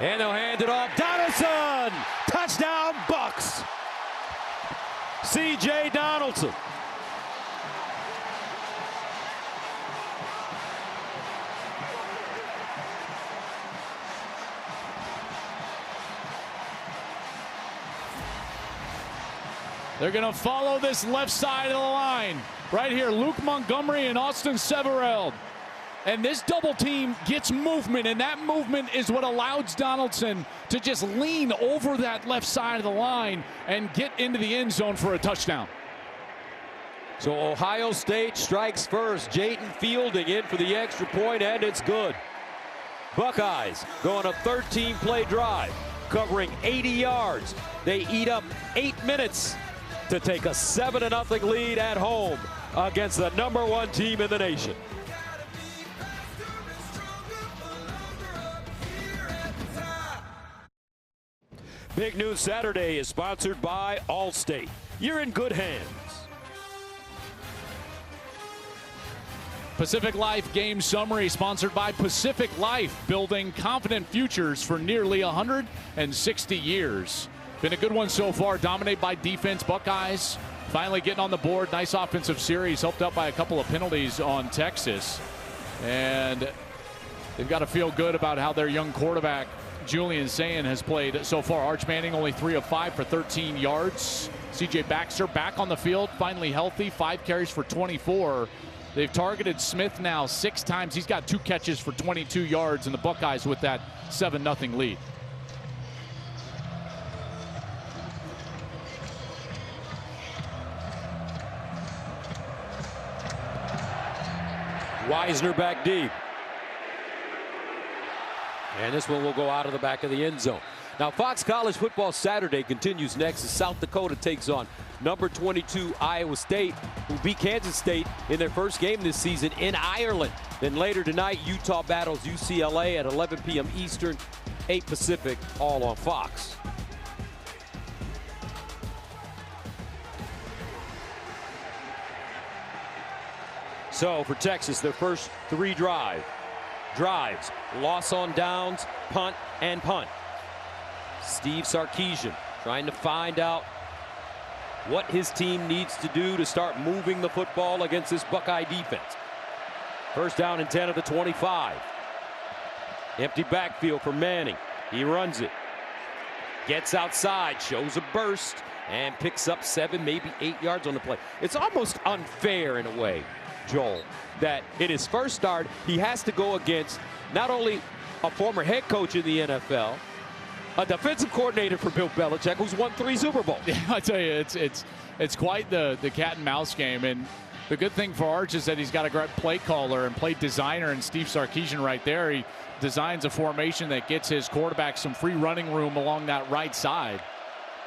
And they'll hand it off. Donaldson! Touchdown, Bucks! C.J. Donaldson. They're going to follow this left side of the line. Right here, Luke Montgomery and Austin Severeld. And this double team gets movement, and that movement is what allows Donaldson to just lean over that left side of the line and get into the end zone for a touchdown. So Ohio State strikes first. Jayden Fielding in for the extra point, and it's good. Buckeyes go on a 13-play drive, covering 80 yards. They eat up 8 minutes to take a 7-0 lead at home against the #1 team in the nation. Big News Saturday is sponsored by Allstate. You're in good hands. Pacific Life Game Summary sponsored by Pacific Life, building confident futures for nearly 160 years. Been a good one so far, dominated by defense. Buckeyes finally getting on the board. Nice offensive series, helped out by a couple of penalties on Texas. And they've got to feel good about how their young quarterback, Julian Sayin, has played so far. Arch Manning only 3 of 5 for 13 yards. C.J. Baxter back on the field, finally healthy, 5 carries for 24. They've targeted Smith now 6 times. He's got 2 catches for 22 yards, and the Buckeyes with that 7-0 lead. Wisner back deep. And this one will go out of the back of the end zone. Now, Fox College Football Saturday continues next as South Dakota takes on number 22 Iowa State, who beat Kansas State in their first game this season in Ireland. Then later tonight, Utah battles UCLA at 11 p.m. Eastern, 8 Pacific, all on Fox. So for Texas, their first 3 drives, loss on downs, punt, and punt. Steve Sarkisian trying to find out what his team needs to do to start moving the football against this Buckeye defense. First down and 10 at the 25. Empty backfield for Manning. He runs it. Gets outside, shows a burst, and picks up 7, maybe 8 yards on the play. It's almost unfair in a way, Joel, that in his first start, he has to go against not only a former head coach in the NFL, a defensive coordinator for Bill Belichick, who's won 3 Super Bowls. Yeah, I tell you, it's quite the cat and mouse game. And the good thing for Arch is that he's got a great play caller and play designer and Steve Sarkisian right there. He designs a formation that gets his quarterback some free running room along that right side.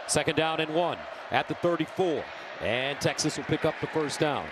Second down and 1 at the 34. And Texas will pick up the first down.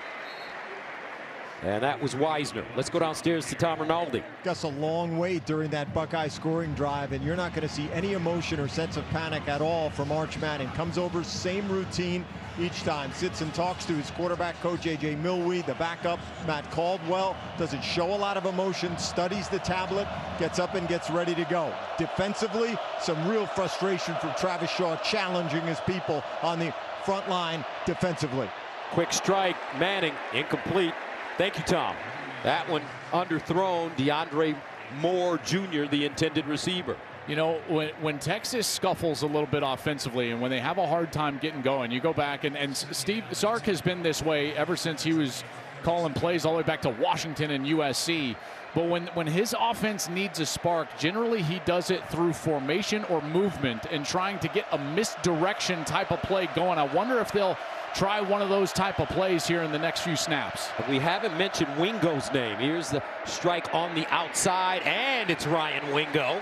And that was Wisner. Let's go downstairs to Tom Rinaldi. Gus, a long wait during that Buckeye scoring drive, and you're not going to see any emotion or sense of panic at all from Arch Manning. Comes over, same routine each time. Sits and talks to his quarterback coach, A.J. Milwee, the backup, Matt Caldwell. Doesn't show a lot of emotion, studies the tablet, gets up and gets ready to go. Defensively, some real frustration from Travis Shaw challenging his people on the front line defensively. Quick strike, Manning, incomplete. Thank you, Tom. That one underthrown. DeAndre Moore Jr., the intended receiver. You know, when Texas scuffles a little bit offensively and when they have a hard time getting going, you go back and Steve Sark has been this way ever since he was calling plays all the way back to Washington and USC. But when his offense needs a spark, generally he does it through formation or movement and trying to get a misdirection type of play going. I wonder if they'll try one of those type of plays here in the next few snaps. We haven't mentioned Wingo's name. Here's the strike on the outside, and it's Ryan Wingo.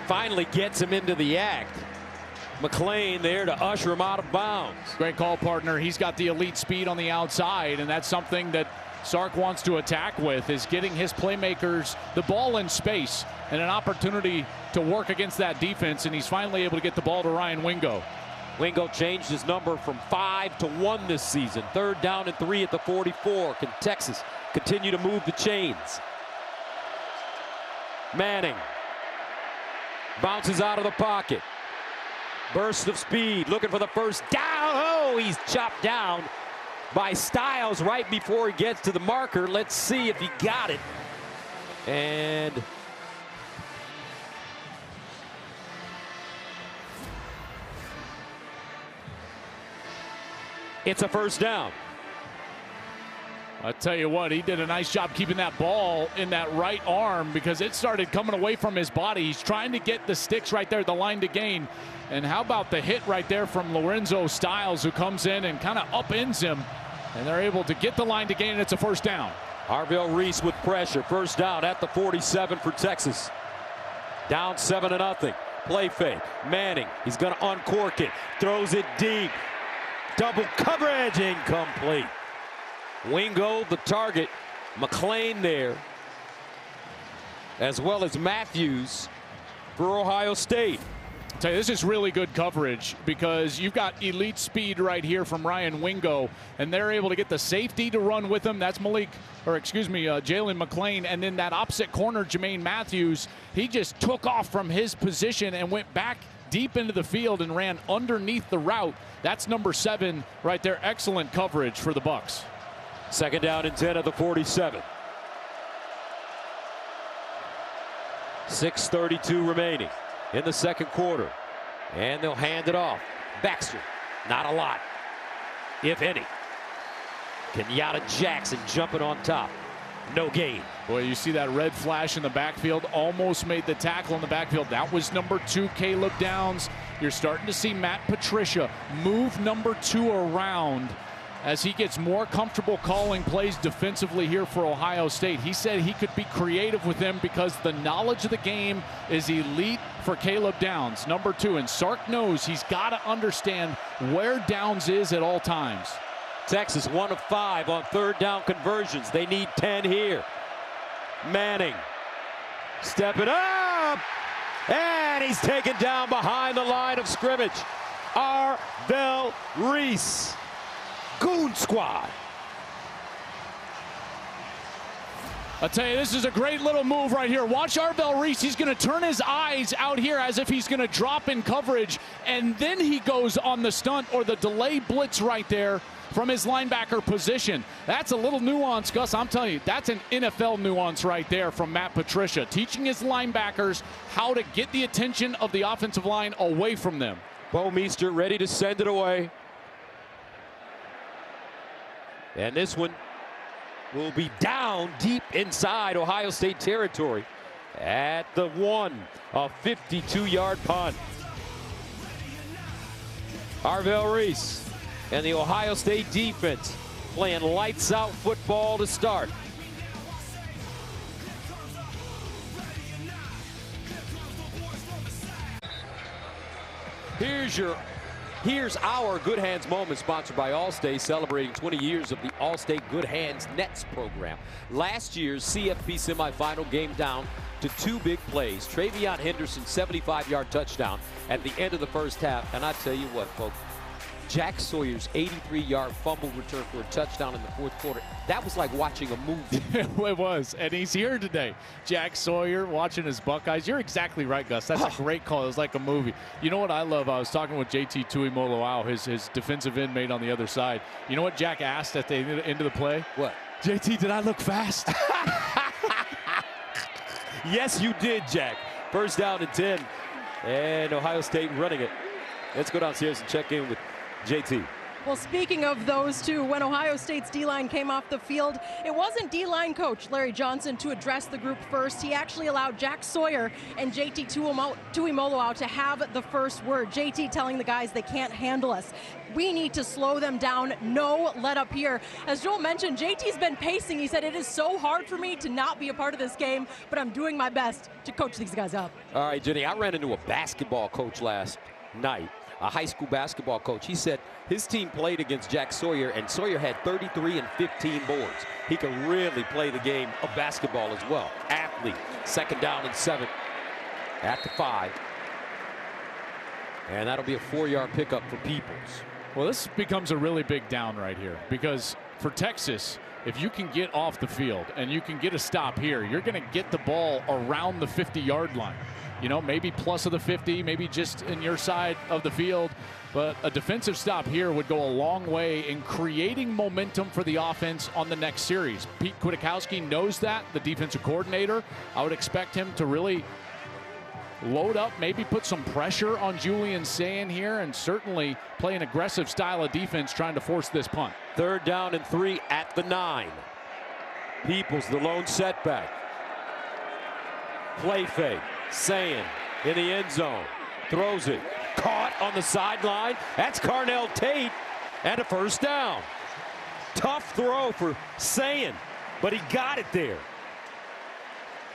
Finally gets him into the act. McClain there to usher him out of bounds. Great call, partner. He's got the elite speed on the outside, and that's something that Sark wants to attack with, is getting his playmakers the ball in space and an opportunity to work against that defense, and he's finally able to get the ball to Ryan Wingo. Wingo changed his number from 5 to 1 this season. Third down and 3 at the 44. Can Texas continue to move the chains? Manning bounces out of the pocket. Burst of speed, looking for the first down. Oh, he's chopped down by Styles right before he gets to the marker. Let's see if he got it. And it's a first down. I tell you what, he did a nice job keeping that ball in that right arm because it started coming away from his body. He's trying to get the sticks right there at the line to gain. And how about the hit right there from Lorenzo Styles, who comes in and kind of upends him. And they're able to get the line to gain, and it's a first down. Arvell Reese with pressure. First down at the 47 for Texas. Down 7-0. Play fake. Manning, he's going to uncork it. Throws it deep. Double coverage, incomplete. Wingo the target. McClain there, as well as Matthews for Ohio State. I'll tell you, this is really good coverage because you've got elite speed right here from Ryan Wingo, and they're able to get the safety to run with him. That's Jalen McClain. And then that opposite corner, Jermaine Matthews, he just took off from his position and went back deep into the field and ran underneath the route. That's number 7 right there. Excellent coverage for the Bucks. Second down and 10 at the 47. 6:32 remaining in the second quarter. And they'll hand it off. Baxter, not a lot, if any. Kenyatta Jackson jumping on top. No gain. Boy, you see that red flash in the backfield. Almost made the tackle in the backfield. That was number 2, Caleb Downs. You're starting to see Matt Patricia move number 2 around as he gets more comfortable calling plays defensively here for Ohio State. He said he could be creative with them because the knowledge of the game is elite for Caleb Downs, number 2. And Sark knows he's got to understand where Downs is at all times. Texas 1 of 5 on third down conversions. They need 10 here. Manning stepping up, and he's taken down behind the line of scrimmage. Arvell Reese. Goon Squad. I'll tell you, this is a great little move right here. Watch Arvell Reese. He's going to turn his eyes out here as if he's going to drop in coverage, and then he goes on the stunt or the delay blitz right there from his linebacker position. That's a little nuance, Gus. I'm telling you, that's an NFL nuance right there from Matt Patricia, teaching his linebackers how to get the attention of the offensive line away from them. Bo Meester ready to send it away. And this one will be down deep inside Ohio State territory at the 1, a 52-yard punt. Arvell Reese and the Ohio State defense playing lights out football to start. Here's our Good Hands moment, sponsored by Allstate, celebrating 20 years of the Allstate Good Hands Nets program. Last year's CFP semifinal came down to 2 big plays. Travion Henderson's 75-yard touchdown at the end of the first half. And I tell you what, folks, Jack Sawyer's 83-yard fumble return for a touchdown in the fourth quarter, that was like watching a movie. It was, and he's here today. Jack Sawyer watching his Buckeyes. You're exactly right, Gus. That's a great call. It was like a movie. You know what I love? I was talking with JT Tuimoloau, his defensive end mate on the other side. You know what Jack asked at the end of the play? What? JT, did I look fast? Yes, you did, Jack. First down and 10, and Ohio State running it. Let's go downstairs and check in with JT. Well, speaking of those two, when Ohio State's D-line came off the field, it wasn't D-line coach Larry Johnson to address the group first. He actually allowed Jack Sawyer and JT Tuimoloau to have the first word. JT telling the guys they can't handle us. We need to slow them down. No let up here. As Joel mentioned, JT's been pacing. He said, it is so hard for me to not be a part of this game, but I'm doing my best to coach these guys up. All right, Jenny, I ran into a basketball coach last night, a high school basketball coach. He said his team played against Jack Sawyer, and Sawyer had 33 and 15 boards. He can really play the game of basketball as well. Athlete, second down and 7 at the 5. And that'll be a 4-yard pickup for Peoples. Well, this becomes a really big down right here, because for Texas, if you can get off the field and you can get a stop here, you're going to get the ball around the 50-yard line. You know, maybe plus of the 50, maybe just in your side of the field. But a defensive stop here would go a long way in creating momentum for the offense on the next series. Pete Kwiatkowski knows that, the defensive coordinator. I would expect him to really load up, maybe put some pressure on Julian Sayin here, and certainly play an aggressive style of defense trying to force this punt. 3rd down and 3 at the 9. Peoples, the lone setback. Play fake. Sayin in the end zone. Throws it. Caught on the sideline. That's Carnell Tate. And a first down. Tough throw for Sayin, but he got it there.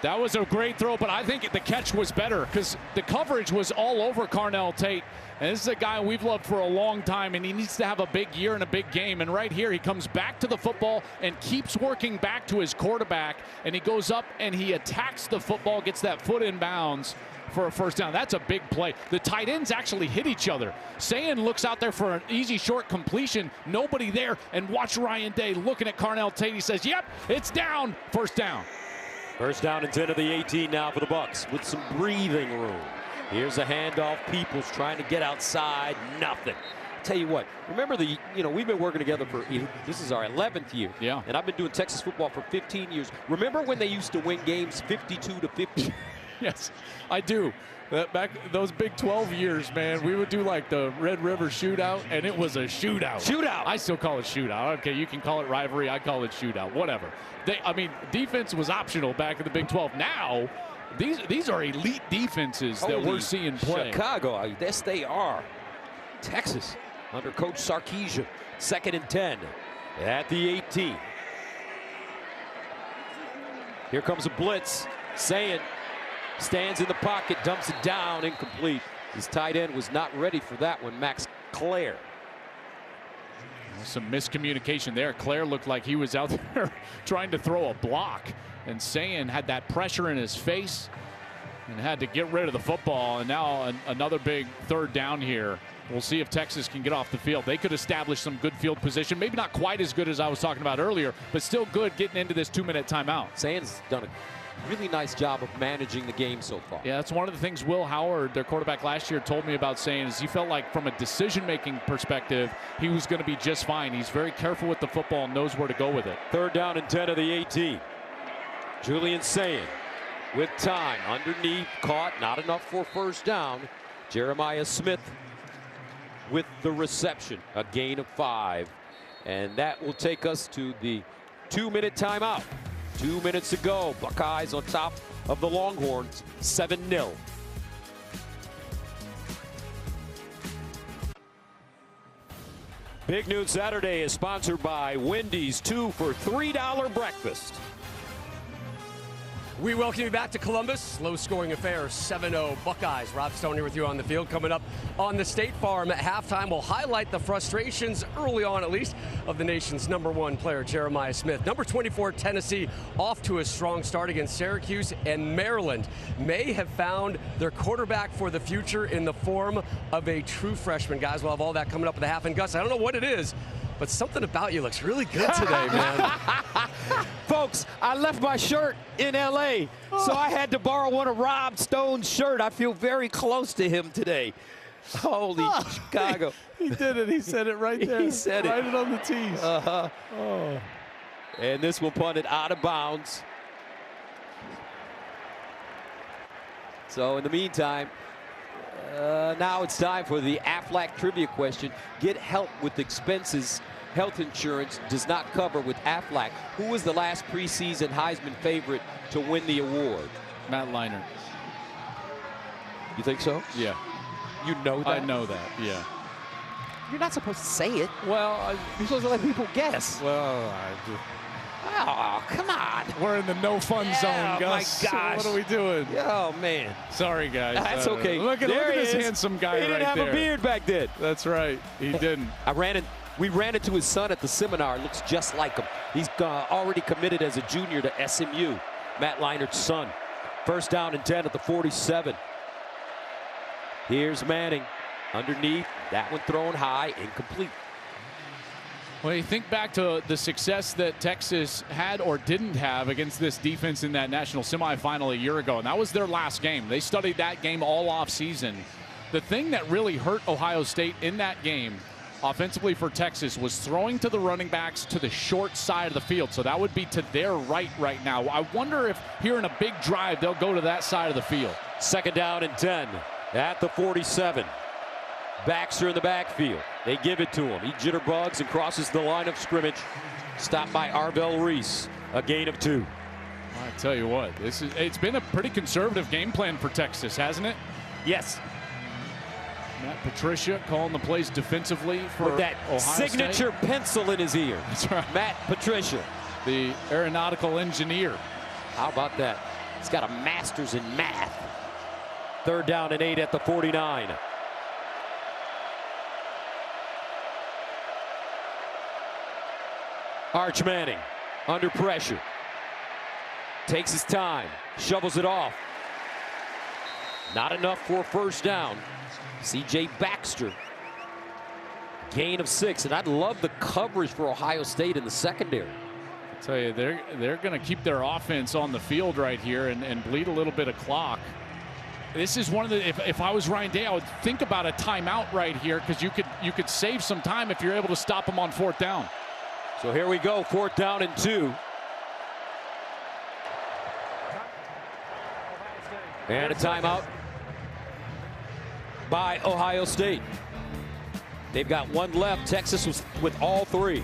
That was a great throw, but I think the catch was better because the coverage was all over Carnell Tate. And this is a guy we've loved for a long time, and he needs to have a big year and a big game. And right here, he comes back to the football and keeps working back to his quarterback. And he goes up and he attacks the football, gets that foot in bounds for a first down. That's a big play. The tight ends actually hit each other. Sayin looks out there for an easy short completion. Nobody there. And watch Ryan Day looking at Carnell Tate. He says, yep, it's down. First down. First down and 10 of the 18 now for the Bucks with some breathing room. Here's a handoff. Peoples trying to get outside. Nothing. Tell you what, remember we've been working together for, this is our 11th year. Yeah. And I've been doing Texas football for 15 years. Remember when they used to win games 52-50? Yes, I do. Back those Big 12 years, man, we would do like the Red River Shootout, and it was a shootout. Shootout. I still call it shootout. Okay, you can call it rivalry. I call it shootout. Whatever. Defense was optional back in the Big 12. Now, these are elite defenses that we're seeing play. Chicago, yes, they are. Texas under Coach Sarkisian. 2nd and 10 at the 18. Here comes a blitz. Sayin stands in the pocket, dumps it down, incomplete. His tight end was not ready for that one, Max Clare. Some miscommunication there. Clare looked like he was out there trying to throw a block, and Sayin had that pressure in his face. and had to get rid of the football. And now another big third down here. We'll see if Texas can get off the field. They could establish some good field position. Maybe not quite as good as I was talking about earlier, but still good getting into this 2-minute timeout. Sayen's done a really nice job of managing the game so far. Yeah, that's one of the things Will Howard, their quarterback last year, told me about Sayen is he felt like from a decision-making perspective, he was going to be just fine. He's very careful with the football and knows where to go with it. 3rd down and 10 of the 18. Julian Sayen with time underneath, caught, not enough for 1st down. Jeremiah Smith with the reception, a gain of 5. And that will take us to the 2-minute timeout. 2 minutes ago, Buckeyes on top of the Longhorns, 7-0. Big Noon Saturday is sponsored by Wendy's 2 for $3 breakfast. We welcome you back to Columbus. Low-scoring affair, 7-0 Buckeyes. Rob Stone here with you on the field. Coming up on the State Farm at halftime, we'll highlight the frustrations, early on at least, of the nation's #1 player, Jeremiah Smith. Number 24, Tennessee, off to a strong start against Syracuse, and Maryland may have found their quarterback for the future in the form of a true freshman. Guys, we'll have all that coming up at the half. And Gus, I don't know what it is, but something about you looks really good today, man. Folks, I left my shirt in L.A., so I had to borrow one of Rob Stone's shirt. I feel very close to him today. Holy Chicago. He did it. He said it right there. He said it. Right it on the tees. Uh-huh. Oh. And this will punt it out of bounds. So in the meantime, now it's time for the Aflac trivia question. Get help with expenses health insurance does not cover with Aflac. Who was the last preseason Heisman favorite to win the award? Matt Leinart. You think so? Yeah. You know that? I know that, yeah. You're not supposed to say it. Well, you're supposed to let people guess. Well, oh, come on. We're in the no fun zone, Gus. My gosh. What are we doing? Oh, man. Sorry, guys. That's okay. Look at this handsome guy right there. He didn't have a beard back then. That's right. He didn't. We ran into his son at the seminar. Looks just like him. He's already committed as a junior to SMU. Matt Leinart's son. 1st down and 10 at the 47. Here's Manning underneath. That one thrown high, incomplete. Well, you think back to the success that Texas had or didn't have against this defense in that national semifinal a year ago, and that was their last game. They studied that game all off season. The thing that really hurt Ohio State in that game offensively for Texas was throwing to the running backs to the short side of the field. So that would be to their right now. I wonder if here in a big drive they'll go to that side of the field. 2nd down and 10 at the 47. Baxter in the backfield. They give it to him. He jitterbugs and crosses the line of scrimmage. Stopped by Arvell Reese. A gain of 2. I tell you what, it's been a pretty conservative game plan for Texas, hasn't it? Yes. Matt Patricia calling the plays defensively for with that Ohio signature State. Pencil in his ear. That's right. Matt Patricia. The aeronautical engineer. How about that? He's got a master's in math. 3rd down and 8 at the 49. Arch Manning under pressure. Takes his time. Shovels it off. Not enough for a 1st down. C.J. Baxter. Gain of 6. And I'd love the coverage for Ohio State in the secondary. I tell you, they're going to keep their offense on the field right here and bleed a little bit of clock. This is one of the, if I was Ryan Day, I would think about a timeout right here because you could save some time if you're able to stop them on 4th down. So here we go, 4th down and 2. And a timeout by Ohio State. They've got 1 left. Texas was with all 3.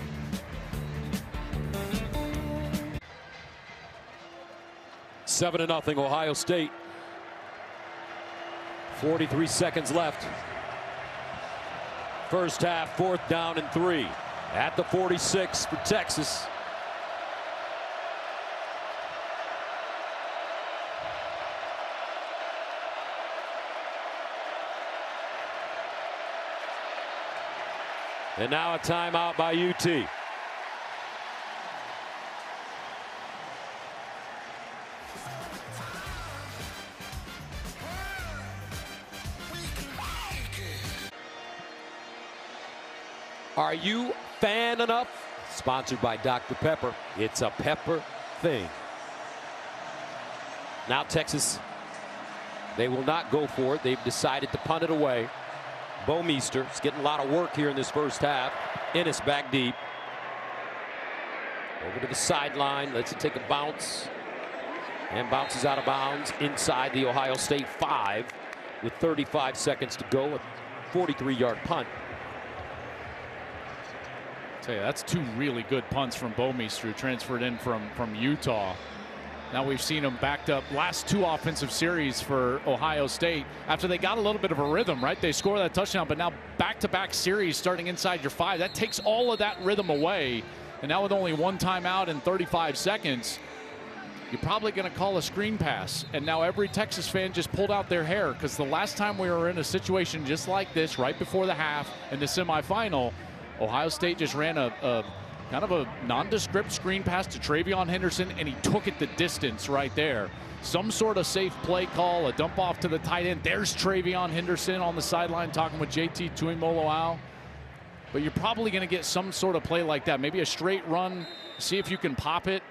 Seven to nothing, Ohio State. 43 seconds left. First half, 4th down and 3. At the 46 for Texas. And now a timeout by UT. Are you fan enough? Sponsored by Dr. Pepper. It's a Pepper thing. Now Texas, they will not go for it. They've decided to punt it away. Bouwmeester is getting a lot of work here in this first half. Ennis back deep. Over to the sideline, lets it take a bounce. And bounces out of bounds inside the Ohio State 5 with 35 seconds to go. A 43-yard punt. Tell you, that's two really good punts from Bouwmeester, who transferred in from Utah. Now we've seen him backed up last two offensive series for Ohio State after they got a little bit of a rhythm, right? They score that touchdown, but now back-to-back series starting inside your 5. That takes all of that rhythm away. And now with only one timeout in 35 seconds, you're probably going to call a screen pass. And now every Texas fan just pulled out their hair, because the last time we were in a situation just like this, right before the half in the semifinal, Ohio State just ran a kind of a nondescript screen pass to TreVeyon Henderson, and he took it the distance right there. Some sort of safe play call, a dump off to the tight end. There's TreVeyon Henderson on the sideline talking with JT Tuimoloau. But you're probably going to get some sort of play like that. Maybe a straight run, see if you can pop it.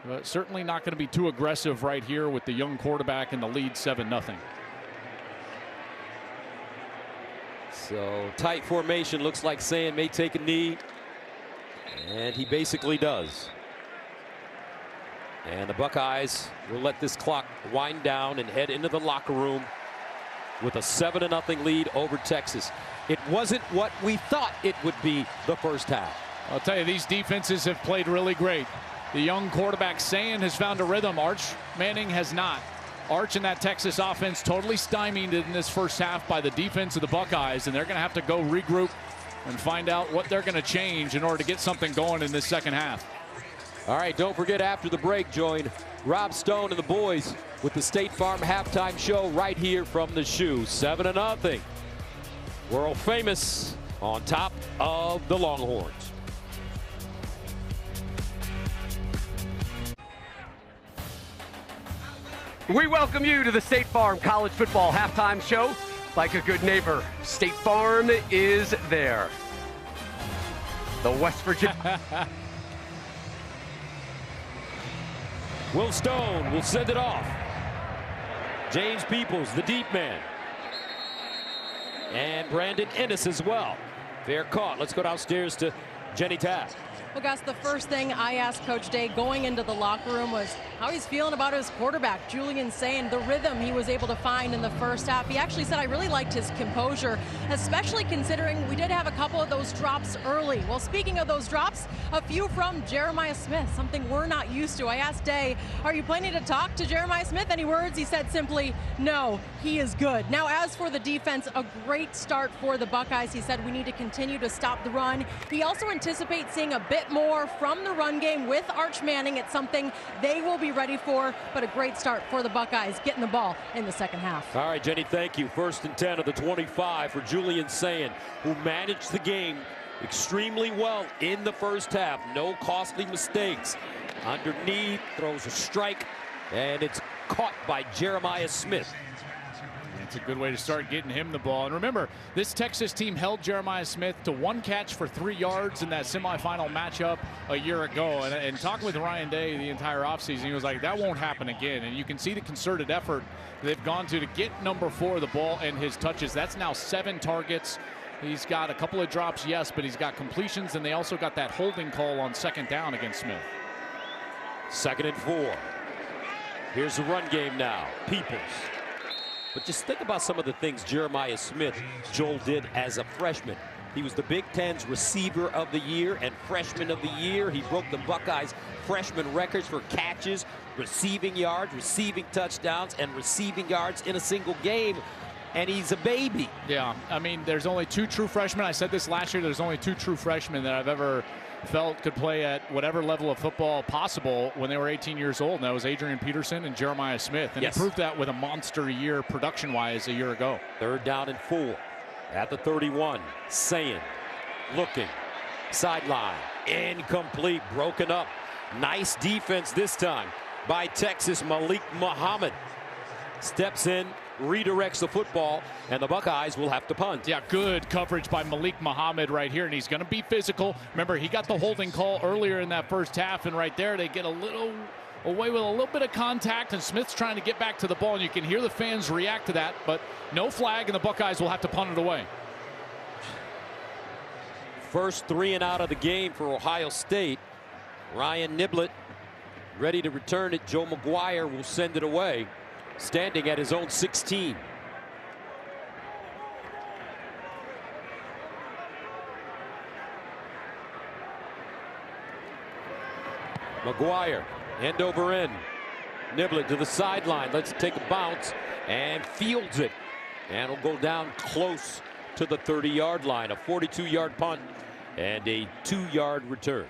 But certainly not going to be too aggressive right here with the young quarterback in the lead 7-0. So tight formation. Looks like Sayin may take a knee. And he basically does. And the Buckeyes will let this clock wind down and head into the locker room with a 7-0 lead over Texas. It wasn't what we thought it would be the first half. I'll tell you, these defenses have played really great. The young quarterback Sayin has found a rhythm. Arch Manning has not. Arch and that Texas offense totally stymied in this first half by the defense of the Buckeyes, and they're going to have to go regroup and find out what they're going to change in order to get something going in this second half. All right, don't forget, after the break, join Rob Stone and the boys with the State Farm halftime show right here from the Shoe. 7-0. World famous on top of the Longhorns. We welcome you to the State Farm College Football Halftime Show. Like a good neighbor, State Farm is there. The West Virginia. Will Stone will send it off. James Peoples, the deep man. And Brandon Ennis as well. Fair caught. Let's go downstairs to Jenny Taft. Well, Gus, the first thing I asked Coach Day going into the locker room was how he's feeling about his quarterback, Julian Sayin, the rhythm he was able to find in the first half. He actually said, I really liked his composure, especially considering we did have a couple of those drops early. Well, speaking of those drops, a few from Jeremiah Smith, something we're not used to. I asked Day, are you planning to talk to Jeremiah Smith? Any words? He said simply, no, he is good. Now, as for the defense, a great start for the Buckeyes. He said we need to continue to stop the run. He also anticipates seeing a bit more from the run game with Arch Manning. It's something they will be ready for, but a great start for the Buckeyes getting the ball in the second half. All right, Jenny, thank you. 1st and 10 of the 25 for Julian Sayin, who managed the game extremely well in the first half. No costly mistakes. Underneath, throws a strike, and it's caught by Jeremiah Smith. It's a good way to start getting him the ball. And remember, this Texas team held Jeremiah Smith to 1 catch for 3 yards in that semifinal matchup a year ago. And talking with Ryan Day the entire offseason, he was like, that won't happen again. And you can see the concerted effort they've gone to get number 4 the ball and his touches. That's now 7 targets. He's got a couple of drops, yes, but he's got completions, and they also got that holding call on 2nd down against Smith. 2nd and 4. Here's the run game now. Peoples. But just think about some of the things Jeremiah Smith, Joel, did as a freshman. He was the Big Ten's receiver of the year and freshman of the year. He broke the Buckeyes freshman records for catches, receiving yards, receiving touchdowns, and receiving yards in a single game. And he's a baby. Yeah, I mean, there's only 2 true freshmen. I said this last year. There's only 2 true freshmen that I've ever felt could play at whatever level of football possible when they were 18 years old, and that was Adrian Peterson and Jeremiah Smith. And yes, he proved that with a monster year production-wise a year ago. 3rd down and 4 at the 31. Sayin looking. Sideline. Incomplete. Broken up. Nice defense this time by Texas. Malik Muhammad steps in redirects the football, and the Buckeyes will have to punt. Yeah, good coverage by Malik Muhammad right here, and he's going to be physical. Remember, he got the holding call earlier in that first half, and right there they get a little away with a little bit of contact, and Smith's trying to get back to the ball, and you can hear the fans react to that, but no flag, and the Buckeyes will have to punt it away. First 3 and out of the game for Ohio State. Ryan Niblett ready to return it. Joe McGuire will send it away, standing at his own 16. McGuire, end over end. Niblett to the sideline, lets it take a bounce and fields it. And will go down close to the 30-yard line. A 42-yard punt and a 2-yard return.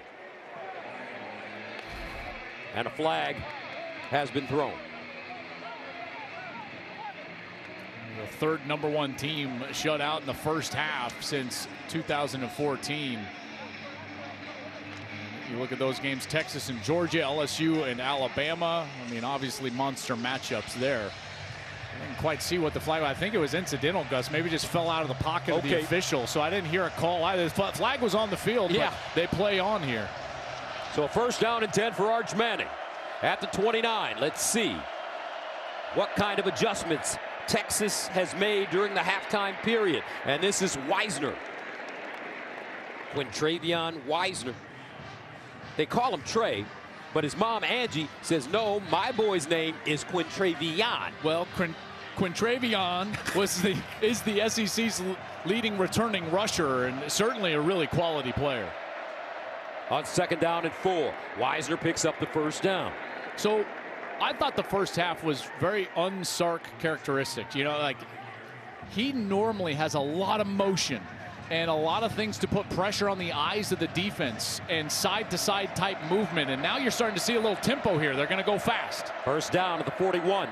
And a flag has been thrown. The third #1 team shut out in the first half since 2014. You look at those games, Texas and Georgia, LSU and Alabama. I mean, obviously monster matchups there. I didn't quite see what the flag was. I think it was incidental, Gus. Maybe just fell out of the pocket of the official. So I didn't hear a call either. The flag was on the field, but they play on here. So a first down and 10 for Arch Manning at the 29. Let's see what kind of adjustments Texas has made during the halftime period. And this is Wisner. Quintravion Wisner. They call him Trey, but his mom, Angie, says, no, my boy's name is Quintravion. Well, Quintravion is the SEC's leading returning rusher, and certainly a really quality player. On second down and 4, Wisner picks up the first down. So I thought the first half was very un-Sark characteristic. You know, like, he normally has a lot of motion and a lot of things to put pressure on the eyes of the defense and side-to-side type movement. And now you're starting to see a little tempo here. They're going to go fast. First down at the 41.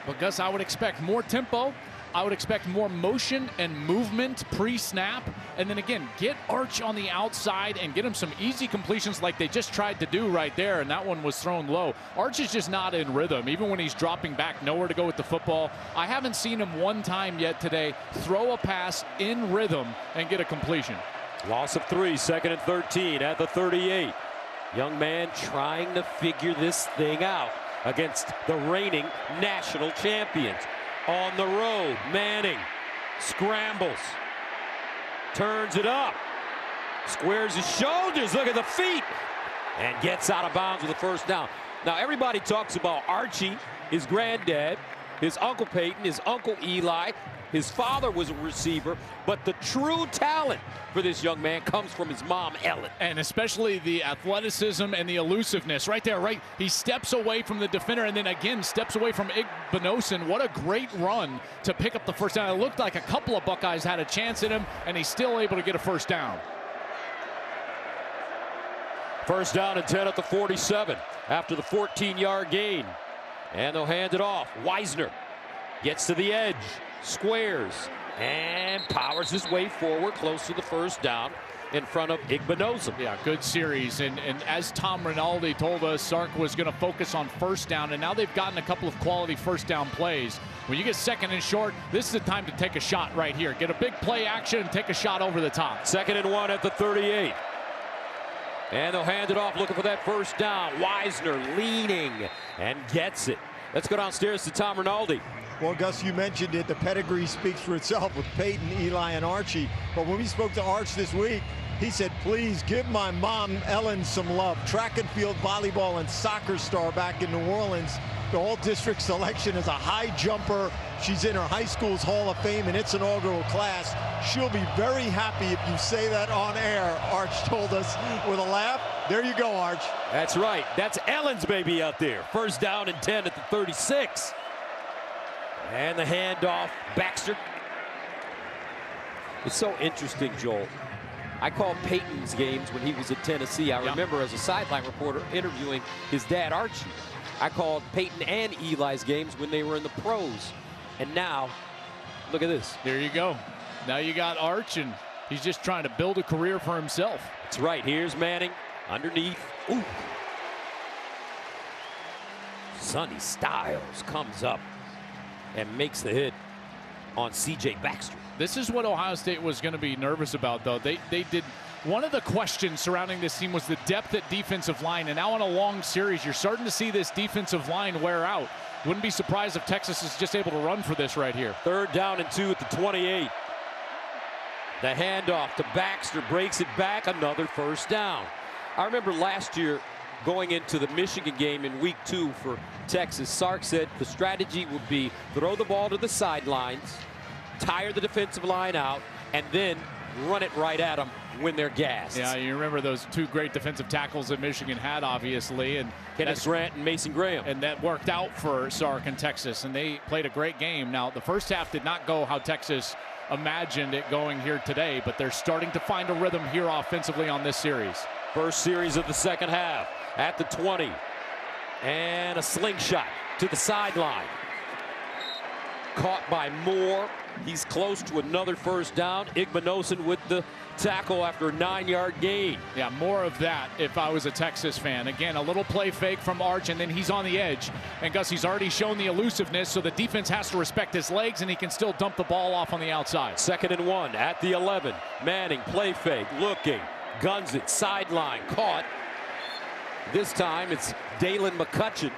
But Gus, I would expect more tempo. I would expect more motion and movement pre-snap. And then again, get Arch on the outside and get him some easy completions like they just tried to do right there. And that one was thrown low. Arch is just not in rhythm, even when he's dropping back, nowhere to go with the football. I haven't seen him one time yet today throw a pass in rhythm and get a completion. Loss of 3, second and 13 at the 38. Young man trying to figure this thing out against the reigning national champions. On the road, Manning scrambles, turns it up, squares his shoulders, look at the feet, and gets out of bounds with a first down. Now, everybody talks about Archie, his granddad, his Uncle Peyton, his Uncle Eli. His father was a receiver, but the true talent for this young man comes from his mom, Ellen. And especially the athleticism and the elusiveness right there, right? He steps away from the defender and then again steps away from Igbinosun. What a great run to pick up the first down. It looked like a couple of Buckeyes had a chance at him, and he's still able to get a first down. First down and 10 at the 47 after the 14-yard gain. And they'll hand it off. Wisner gets to the edge, squares, and powers his way forward close to the first down in front of Igbinosun. Yeah, good series. And as Tom Rinaldi told us, Sark was going to focus on first down, and now they've gotten a couple of quality first down plays. When you get second and short, this is the time to take a shot right here. Get a big play action and take a shot over the top. Second and 1 at the 38. And they'll hand it off looking for that first down. Wisner leaning and gets it. Let's go downstairs to Tom Rinaldi. Well, Gus, you mentioned it. The pedigree speaks for itself with Peyton, Eli, and Archie. But when we spoke to Arch this week, he said, please give my mom, Ellen, some love. Track and field, volleyball, and soccer star back in New Orleans. The all-district selection is a high jumper. She's in her high school's Hall of Fame in its inaugural class. She'll be very happy if you say that on air, Arch told us with a laugh. There you go, Arch. That's right. That's Ellen's baby out there. First down and 10 at the 36. And the handoff, Baxter. It's so interesting, Joel. I called Peyton's games when he was at Tennessee. I remember as a sideline reporter interviewing his dad, Archie. I called Peyton and Eli's games when they were in the pros. And now, look at this. There you go. Now you got Arch, and he's just trying to build a career for himself. That's right. Here's Manning underneath. Ooh. Sonny Styles comes up and makes the hit on C.J. Baxter. This is what Ohio State was going to be nervous about, though. They did. One of the questions surrounding this team was the depth at defensive line, and now in a long series, you're starting to see this defensive line wear out. Wouldn't be surprised if Texas is just able to run for this right here. 3rd down and 2 at the 28. The handoff to Baxter breaks it back, another 1st down. I remember last year going into the Michigan game in week 2 for Texas, Sark said the strategy would be throw the ball to the sidelines, tire the defensive line out, and then run it right at them when they're gassed. Yeah, you remember those 2 great defensive tackles that Michigan had, obviously, and Kenneth Grant and Mason Graham. And that worked out for Sark and Texas, and they played a great game. Now, the first half did not go how Texas imagined it going here today, but they're starting to find a rhythm here offensively on this series. First series of the second half at the 20. And a slingshot to the sideline. Caught by Moore. He's close to another 1st down. Igbinosun with the tackle after a 9-yard gain. Yeah, more of that if I was a Texas fan. Again, a little play fake from Arch, and then he's on the edge. And Gus, he's already shown the elusiveness, so the defense has to respect his legs, and he can still dump the ball off on the outside. 2nd and 1 at the 11. Manning, play fake, looking, guns it, sideline, caught. This time it's Dalen McCutcheon,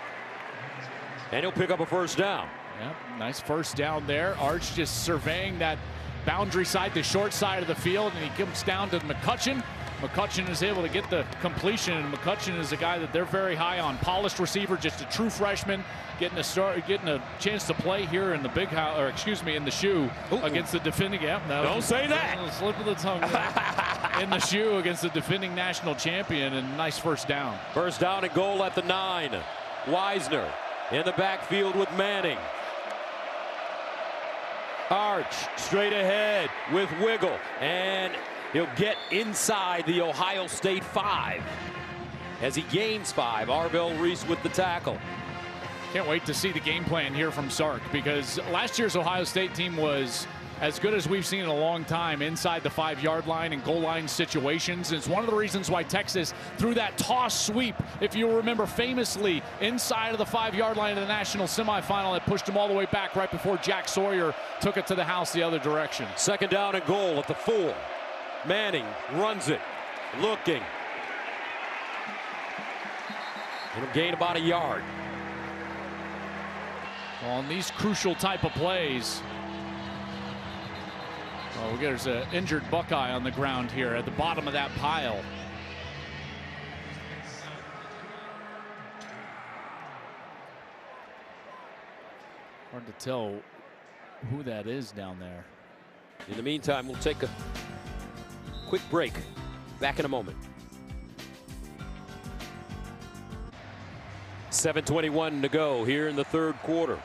and he'll pick up a 1st down. Yep, nice 1st down there. Arch just surveying that boundary side, the short side of the field, and he comes down to McCutcheon. McCutcheon is able to get the completion, and McCutcheon is a guy that they're very high on. Polished receiver, just a true freshman, getting a chance to play here in the big house, or excuse me, in the shoe against the defending. Yeah, don't say that. A slip of the tongue there. In the shoe against the defending national champion, and nice 1st down. 1st down and goal at the 9. Wisner in the backfield with Manning. Arch straight ahead with Wiggle, and he'll get inside the Ohio State 5 as he gains 5. Arvell Reese with the tackle. Can't wait to see the game plan here from Sark, because last year's Ohio State team was as good as we've seen in a long time inside the 5-yard line and goal line situations. It's one of the reasons why Texas threw that toss sweep, if you remember, famously inside of the 5-yard line of the national semifinal that pushed him all the way back right before Jack Sawyer took it to the house the other direction. 2nd down and goal at the 4. Manning runs it, looking. It'll gain about a yard. Well, on these crucial type of plays, oh, there's an injured Buckeye on the ground here at the bottom of that pile. Hard to tell who that is down there. In the meantime, we'll take a quick break. Back in a moment. 7:21 to go here in the 3rd quarter.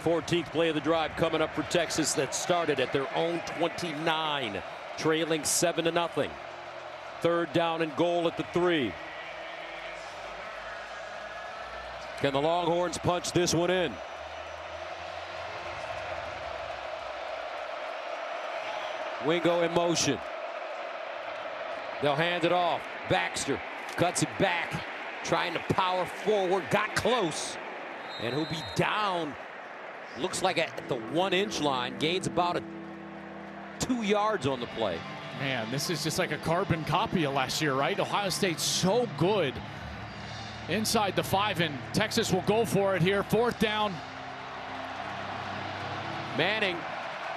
14th play of the drive coming up for Texas that started at their own 29, trailing 7-0. 3rd down and goal at the 3. Can the Longhorns punch this one in? Wingo in motion. They'll hand it off. Baxter cuts it back, trying to power forward, got close, and he'll be down. Looks like at the 1-inch line, gains about 2 yards on the play. Man, this is just like a carbon copy of last year, right? Ohio State's so good inside the 5, and Texas will go for it here. 4th down. Manning,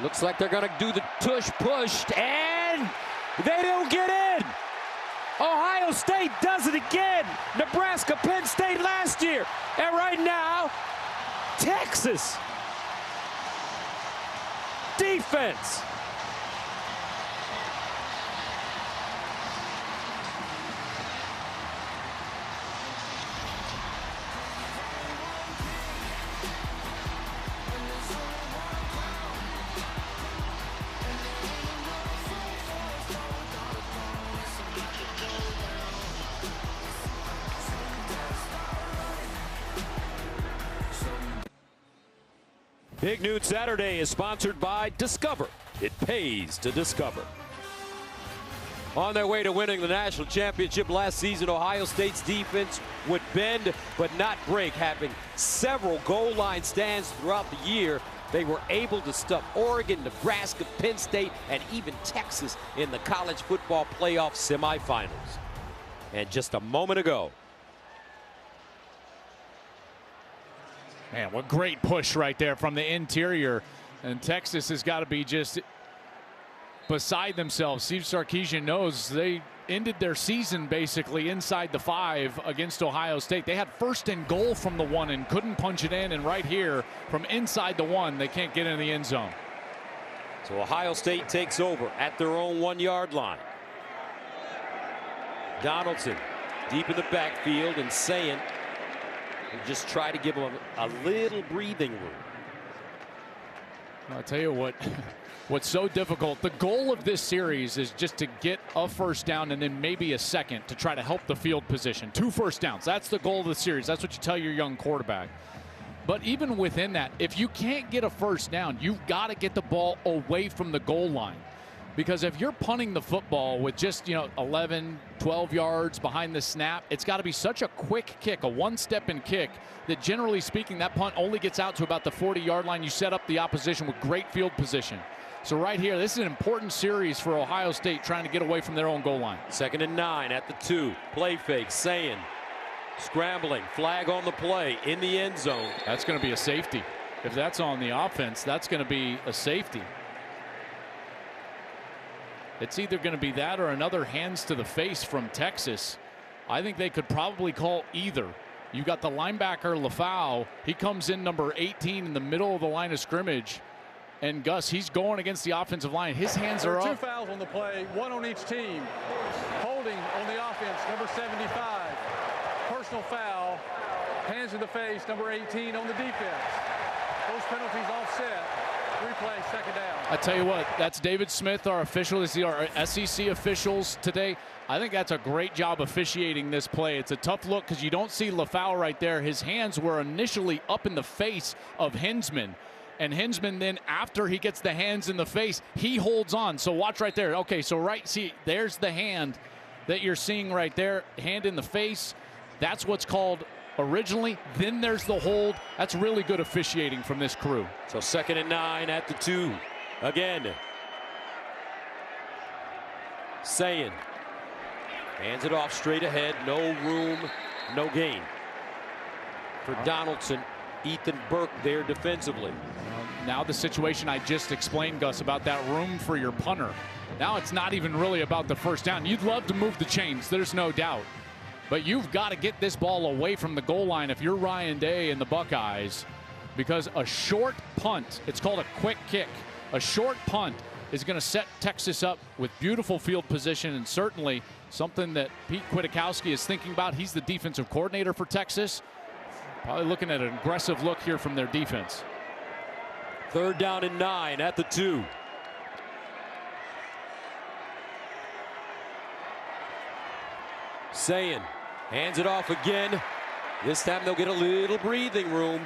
looks like they're going to do the tush push, and they don't get in. Ohio State does it again. Nebraska, Penn State last year. And right now, Texas. Defense. Big Noon Saturday is sponsored by Discover. It pays to discover. On their way to winning the national championship last season, Ohio State's defense would bend but not break. Having several goal line stands throughout the year, they were able to stuff Oregon, Nebraska, Penn State, and even Texas in the college football playoff semifinals. And just a moment ago, man, what great push right there from the interior. And Texas has got to be just beside themselves. Steve Sarkisian knows they ended their season basically inside the 5 against Ohio State. They had first and goal from the 1 and couldn't punch it in. And right here from inside the 1, they can't get in the end zone. So Ohio State takes over at their own 1-yard line. Donaldson deep in the backfield, and Sayin will just try to give him a little breathing room. I'll tell you what, what's so difficult, the goal of this series is just to get a first down and then maybe a second to try to help the field position. 2 first downs. That's the goal of the series. That's what you tell your young quarterback. But even within that, if you can't get a first down, you've got to get the ball away from the goal line. Because if you're punting the football with just, 11, 12 yards behind the snap, it's got to be such a quick kick, a one-step-in kick, that generally speaking, that punt only gets out to about the 40-yard line. You set up the opposition with great field position. So right here, this is an important series for Ohio State trying to get away from their own goal line. 2nd and 9 at the 2. Play fake, Sayin scrambling, flag on the play in the end zone. That's going to be a safety. If that's on the offense, that's going to be a safety. It's either going to be that or another hands to the face from Texas. I think they could probably call either. You got the linebacker Lafau. He comes in number 18 in the middle of the line of scrimmage. And Gus, he's going against the offensive line. His hands are up. 2 fouls on the play, 1 on each team. Holding on the offense, number 75. Personal foul, hands to the face, number 18 on the defense. Those penalties offset. Replay, 2nd down. I tell you what, that's David Smith, our official. This is our SEC officials today. I think that's a great job officiating this play. It's a tough look because you don't see Lafau right there. His hands were initially up in the face of Hinsman. And Hinsman then, after he gets the hands in the face, he holds on. So watch right there. Okay, so see, there's the hand that you're seeing right there. Hand in the face. That's what's called originally. Then there's the hold. That's really good officiating from this crew. So 2nd and 9 at the 2. Again, Sayin hands it off straight ahead. No room, no gain for Donaldson. Ethan Burke there defensively. Now the situation I just explained, Gus, about that room for your punter. Now it's not even really about the first down. You'd love to move the chains, there's no doubt. But you've got to get this ball away from the goal line if you're Ryan Day and the Buckeyes, because a short punt, it's called a quick kick, a short punt is going to set Texas up with beautiful field position, and certainly something that Pete Kwiatkowski is thinking about. He's the defensive coordinator for Texas. Probably looking at an aggressive look here from their defense. 3rd down and 9 at the 2. Sayin hands it off again. This time they'll get a little breathing room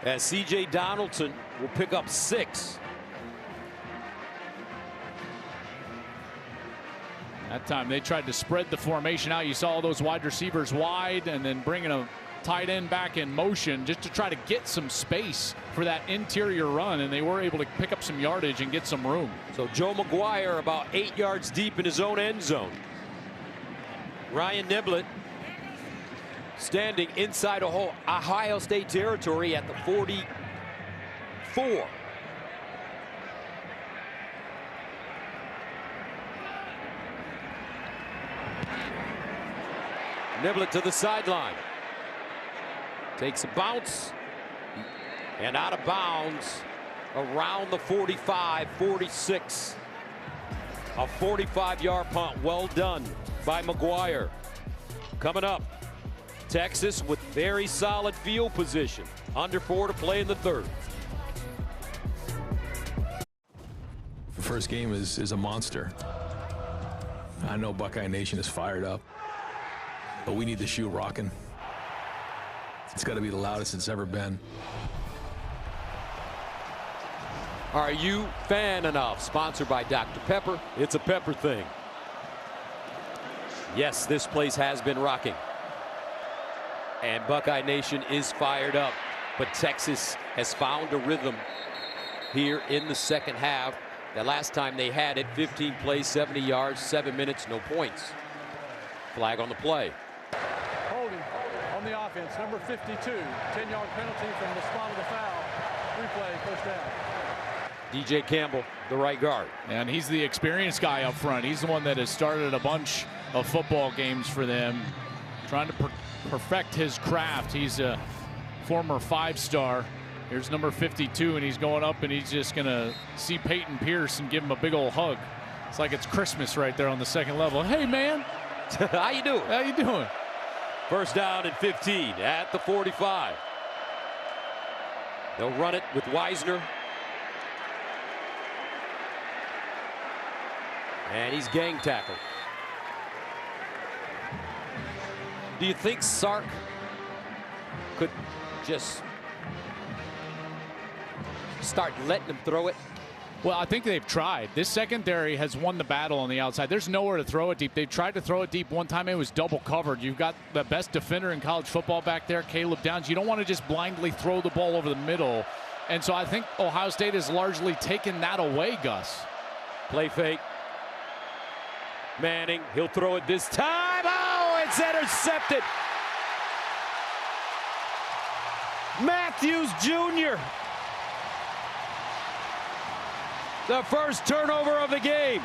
as C.J. Donaldson will pick up 6. That time they tried to spread the formation out. You saw all those wide receivers wide and then bringing a tight end back in motion just to try to get some space for that interior run, and they were able to pick up some yardage and get some room. So Joe McGuire about 8 yards deep in his own end zone. Ryan Niblett standing inside Ohio State territory at the 44. Niblett to the sideline. Takes a bounce and out of bounds around the 45, 46. A 45-yard punt. Well done by McGuire. Coming up, Texas with very solid field position. Under 4 to play in the 3rd. The first game is a monster. I know Buckeye Nation is fired up, but we need the shoe rocking. It's got to be the loudest it's ever been. Are you fan enough? Sponsored by Dr. Pepper. It's a Pepper thing. Yes, this place has been rocking. And Buckeye Nation is fired up. But Texas has found a rhythm here in the second half. The last time they had it, 15 plays, 70 yards, 7 minutes, no points. Flag on the play. Holding on the offense, number 52. 10-yard penalty from the spot of the foul. Replay, first down. DJ Campbell, the right guard. And he's the experienced guy up front. He's the one that has started a bunch of football games for them, trying to perfect his craft. He's a former 5-star. Here's number 52, and he's going up, and he's just going to see Peyton Pierce and give him a big old hug. It's like it's Christmas right there on the second level. Hey, man. How you doing? How you doing? First down and 15 at the 45. They'll run it with Wisner. And he's gang tackled. Do you think Sark could just start letting them throw it? Well, I think they've tried. This secondary has won the battle on the outside. There's nowhere to throw it deep. They've tried to throw it deep one time. It was double covered. You've got the best defender in college football back there, Caleb Downs. You don't want to just blindly throw the ball over the middle. And so I think Ohio State has largely taken that away, Gus. Play fake. Manning, he'll throw it this time. Oh, it's intercepted. Matthews Jr. The first turnover of the game.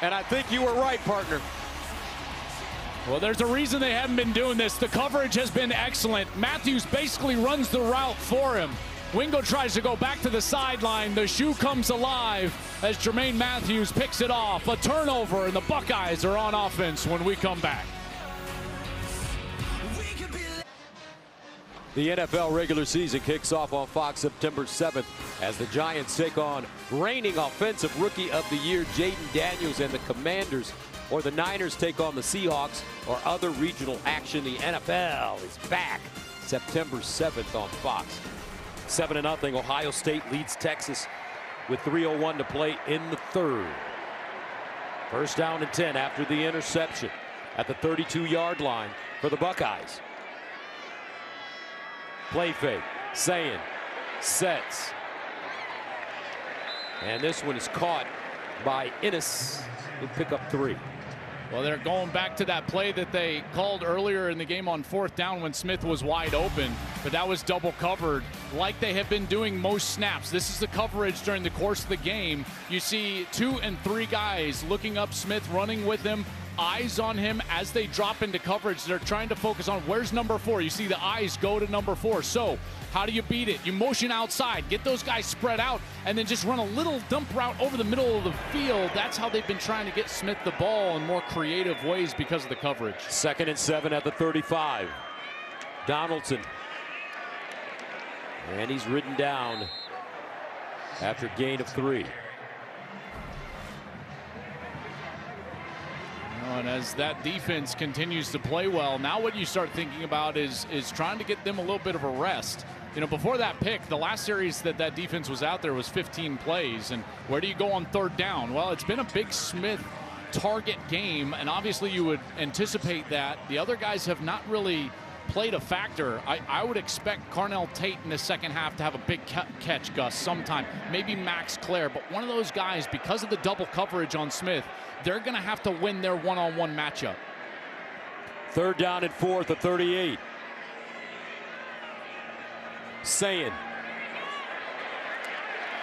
And I think you were right, partner. Well, there's a reason they haven't been doing this. The coverage has been excellent. Matthews basically runs the route for him. Wingo tries to go back to the sideline. The shoe comes alive as Jermaine Matthews picks it off. A turnover, and the Buckeyes are on offense when we come back. The NFL regular season kicks off on Fox September 7th as the Giants take on reigning offensive rookie of the year Jaden Daniels and the Commanders, or the Niners take on the Seahawks, or other regional action. The NFL is back September 7th on Fox. 7-0, Ohio State leads Texas with 3:01 to play in the third. First down and 10 after the interception at the 32-yard line for the Buckeyes. Play fake, Sayin sets. And this one is caught by Ennis, who pick up 3. Well, they're going back to that play that they called earlier in the game on 4th down when Smith was wide open, but that was double covered like they have been doing most snaps. This is the coverage during the course of the game. You see 2 and 3 guys looking up Smith, running with him, eyes on him as they drop into coverage. They're trying to focus on where's number 4. You see the eyes go to number 4. So how do you beat it? You motion outside, get those guys spread out, and then just run a little dump route over the middle of the field. That's how they've been trying to get Smith the ball in more creative ways because of the coverage. 2nd and 7 at the 35. Donaldson. And he's ridden down after gain of 3. And as that defense continues to play well, now what you start thinking about is trying to get them a little bit of a rest. You know, before that pick, the last series that defense was out there was 15 plays. And where do you go on 3rd down? Well, it's been a big Smith target game, and obviously you would anticipate that. The other guys have not really played a factor. I would expect Carnell Tate in the second half to have a big catch, Gus, sometime. Maybe Max Clare, but one of those guys, because of the double coverage on Smith, they're going to have to win their one-on-one matchup. 3rd down and 4 at the 38. Sayin.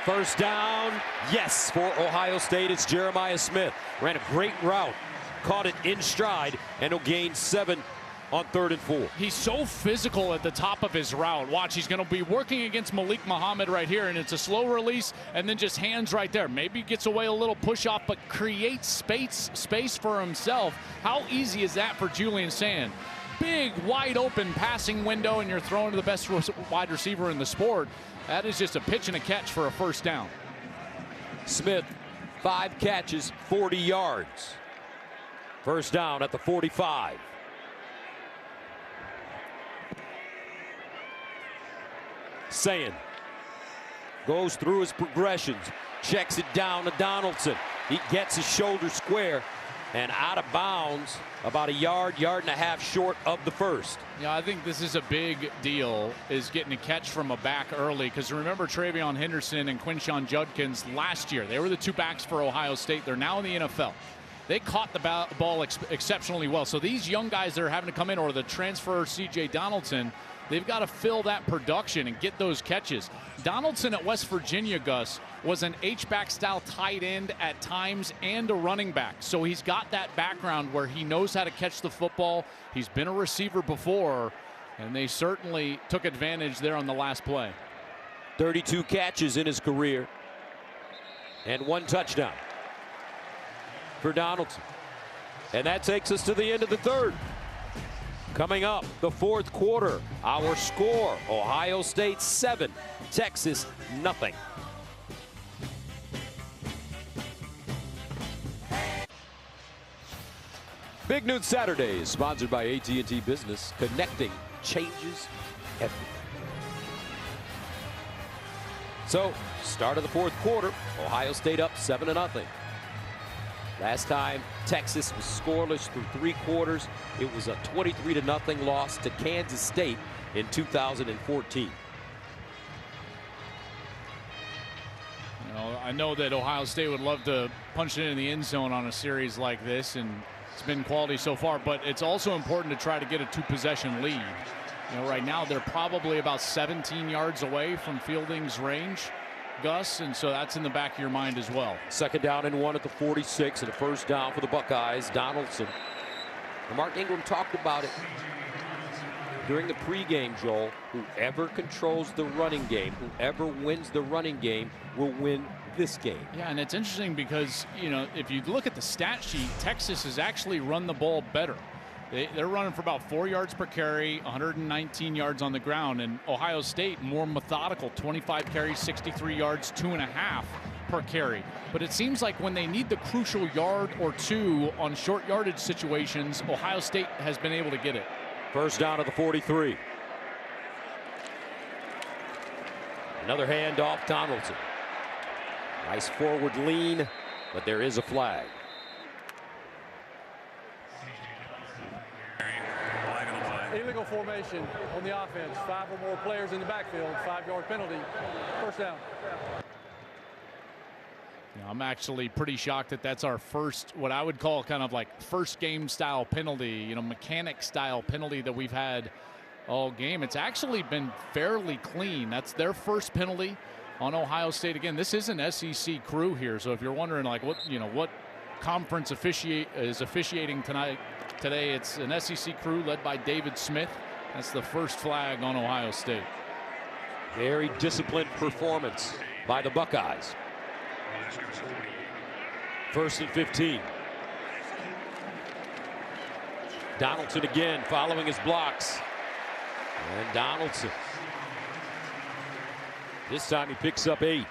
First down, yes, for Ohio State. It's Jeremiah Smith. Ran a great route, caught it in stride, and he'll gain 7 on 3rd and 4. He's so physical at the top of his route. Watch, he's going to be working against Malik Muhammad right here, and it's a slow release and then just hands right there. Maybe gets away a little push off, but creates space for himself. How easy is that for Julian Sand? Big, wide open passing window, and you're throwing to the best wide receiver in the sport. That is just a pitch and a catch for a first down. Smith, 5 catches, 40 yards. First down at the 45. Sayin goes through his progressions, Checks it down to Donaldson. He gets his shoulder square and out of bounds about a yard and a half short of the first. Yeah, I think this is a big deal, is getting a catch from a back early, because remember Travion Henderson and Quinshon Judkins last year. They were the two backs for Ohio State. They're now in the NFL. They caught the ball exceptionally well. So these young guys that are having to come in, or the transfer C.J. Donaldson, they've got to fill that production and get those catches. Donaldson at West Virginia, Gus, was an H-back style tight end at times and a running back. So he's got that background where he knows how to catch the football. He's been a receiver before, and they certainly took advantage there on the last play. 32 catches in his career and 1 touchdown for Donaldson. And that takes us to the end of the third. Coming up, the fourth quarter. Our score, Ohio State 7, Texas nothing. Big Noon Saturday is sponsored by AT&T Business. Connecting changes everything. So, start of the fourth quarter, Ohio State up 7-0. Last time Texas was scoreless through 3 quarters, it was a 23-0 loss to Kansas State in 2014. You know, I know that Ohio State would love to punch it in the end zone on a series like this, and it's been quality so far, but it's also important to try to get a 2-possession lead. You know, right now they're probably about 17 yards away from Fielding's range, Gus, and so that's in the back of your mind as well. 2nd down and 1 at the 46, and a 1st down for the Buckeyes. Donaldson. And Mark Ingram talked about it during the pregame, Joel. Whoever controls the running game, whoever wins the running game, will win this game. Yeah, and it's interesting because, you know, if you look at the stat sheet, Texas has actually run the ball better. They're running for about 4 yards per carry, 119 yards on the ground, and Ohio State more methodical, 25 carries, 63 yards, 2.5 per carry. But it seems like when they need the crucial yard or 2 on short yardage situations, Ohio State has been able to get it. 1st down at the 43. Another handoff, Donaldson. Nice forward lean, but there is a flag. Illegal formation on the offense. 5 or more players in the backfield. 5-yard penalty. 1st down. Yeah, I'm actually pretty shocked that that's our first, what I would call kind of like first game style penalty, you know, mechanic style penalty that we've had all game. It's actually been fairly clean. That's their first penalty on Ohio State. Again, this is an SEC crew here, so if you're wondering like what, you know, what conference is officiating today, it's an SEC crew led by David Smith. That's the first flag on Ohio State. Very disciplined performance by the Buckeyes. 1st and 15. Donaldson again following his blocks. And Donaldson. This time he picks up 8.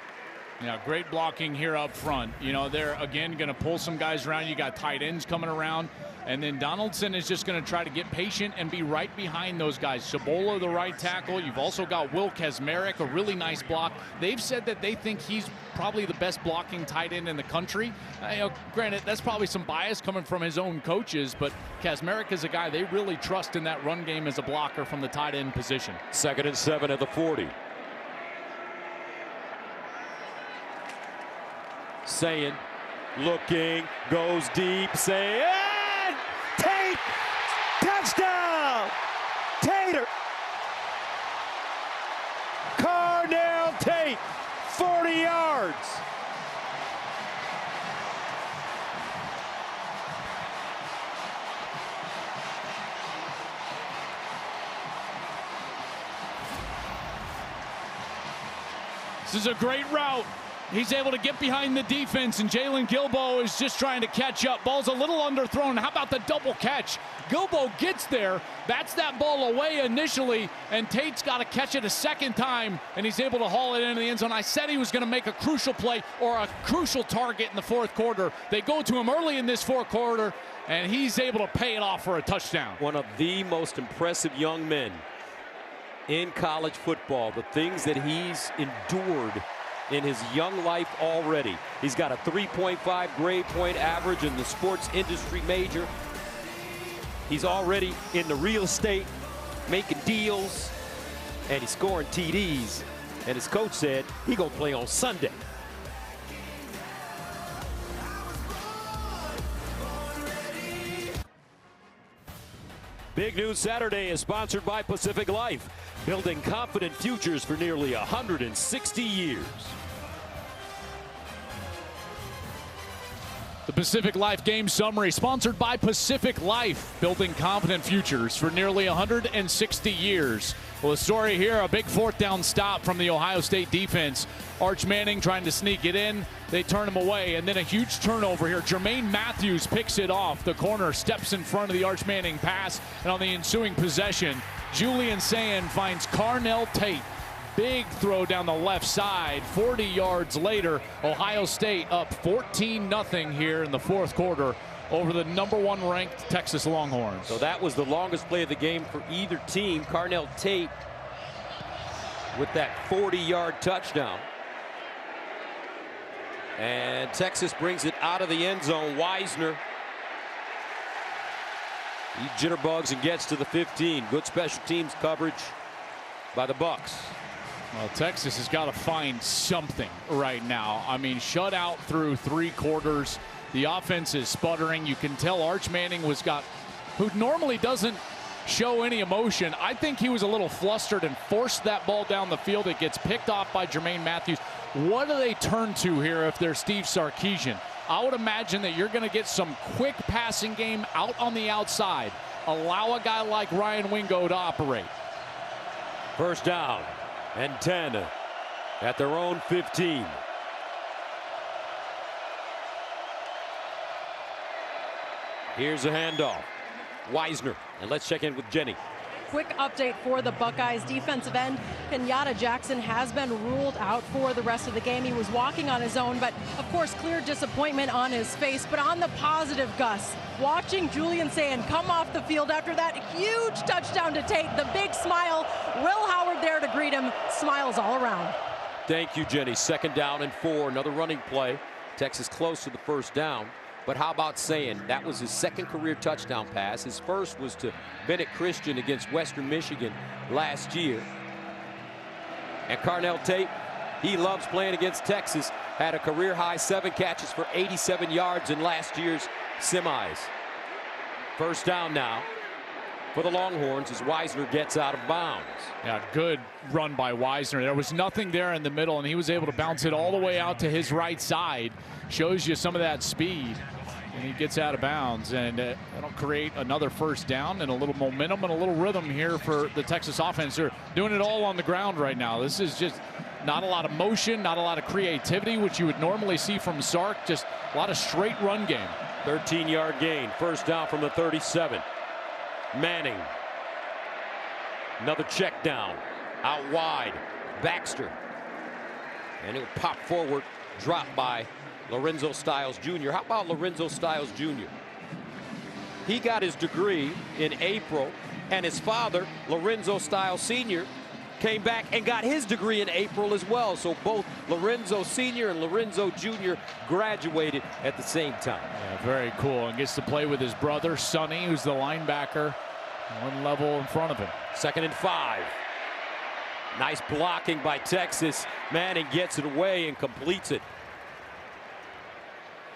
Yeah, great blocking here up front. You know, they're again going to pull some guys around. You got tight ends coming around. And then Donaldson is just going to try to get patient and be right behind those guys. Cibola, the right tackle. You've also got Will Kazmarek, a really nice block. They've said that they think he's probably the best blocking tight end in the country. You know, granted, that's probably some bias coming from his own coaches, but Kazmarek is a guy they really trust in that run game as a blocker from the tight end position. 2nd and 7 at the 40. Sayin, looking, goes deep, Sayin, Tate, touchdown, Tater, Carnell Tate, 40 yards. This is a great route. He's able to get behind the defense, and Jalen Guilbeau is just trying to catch up. Ball's a little underthrown. How about the double catch? Guilbeau gets there, bats that ball away initially, and Tate's got to catch it a second time, and he's able to haul it into the end zone. I said he was going to make a crucial play or a crucial target in the fourth quarter. They go to him early in this fourth quarter, and he's able to pay it off for a touchdown. One of the most impressive young men in college football. The things that he's endured in his young life already. He's got a 3.5 grade point average in the sports industry major. He's already in the real estate, making deals, and he's scoring TDs. And his coach said he gonna play on Sunday. Big News Saturday is sponsored by Pacific Life, building confident futures for nearly 160 years. The Pacific Life Game Summary, sponsored by Pacific Life, building confident futures for nearly 160 years. Well, the story here, a big fourth down stop from the Ohio State defense. Arch Manning trying to sneak it in. They turn him away, and then a huge turnover here. Jermaine Matthews picks it off. The corner steps in front of the Arch Manning pass, and on the ensuing possession, Julian Sayin finds Carnell Tate. Big throw down the left side. 40 yards later, Ohio State up 14-0 here in the fourth quarter over the #1 ranked Texas Longhorns. So that was the longest play of the game for either team. Carnell Tate with that 40-yard touchdown. And Texas brings it out of the end zone. Wisner, he jitterbugs and gets to the 15. Good special teams coverage by the Bucks. Well, Texas has got to find something right now. I mean, shut out through 3 quarters. The offense is sputtering. You can tell Arch Manning who normally doesn't show any emotion. I think he was a little flustered and forced that ball down the field. It gets picked off by Jermaine Matthews. What do they turn to here if they're Steve Sarkisian? I would imagine that you're going to get some quick passing game out on the outside. Allow a guy like Ryan Wingo to operate. First down and 10 at their own 15. Here's a handoff. Wisner, and let's check in with Jenny. Quick update for the Buckeyes. Defensive end Kenyatta Jackson has been ruled out for the rest of the game. He was walking on his own, but of course clear disappointment on his face. But on the positive, Gus, watching Julian Sayin come off the field after that huge touchdown to Tate, the big smile, Will Howard there to greet him, smiles all around. Thank you, Jenny. 2nd down and 4, another running play. Texas close to the first down. But how about Sayin? That was his 2nd career touchdown pass. His first was to Bennett Christian against Western Michigan last year. And Carnell Tate, he loves playing against Texas. Had a career high 7 catches for 87 yards in last year's semis. First down now for the Longhorns as Wisner gets out of bounds. Yeah, good run by Wisner. There was nothing there in the middle, and he was able to bounce it all the way out to his right side. Shows you some of that speed. And he gets out of bounds, and that'll create another first down and a little momentum and a little rhythm here for the Texas offense. They're doing it all on the ground right now. This is just not a lot of motion, not a lot of creativity, which you would normally see from Sark. Just a lot of straight run game. 13-yard gain. First down from the 37. Manning. Another check down. Out wide. Baxter. And it will pop forward. Dropped by Lorenzo Styles Jr. How about Lorenzo Styles Jr.? He got his degree in April, and his father, Lorenzo Styles Sr., came back and got his degree in April as well. So both Lorenzo Sr. and Lorenzo Jr. graduated at the same time. Yeah, very cool. And gets to play with his brother, Sonny, who's the linebacker, 1 level in front of him. 2nd and 5. Nice blocking by Texas. Manning gets it away and completes it.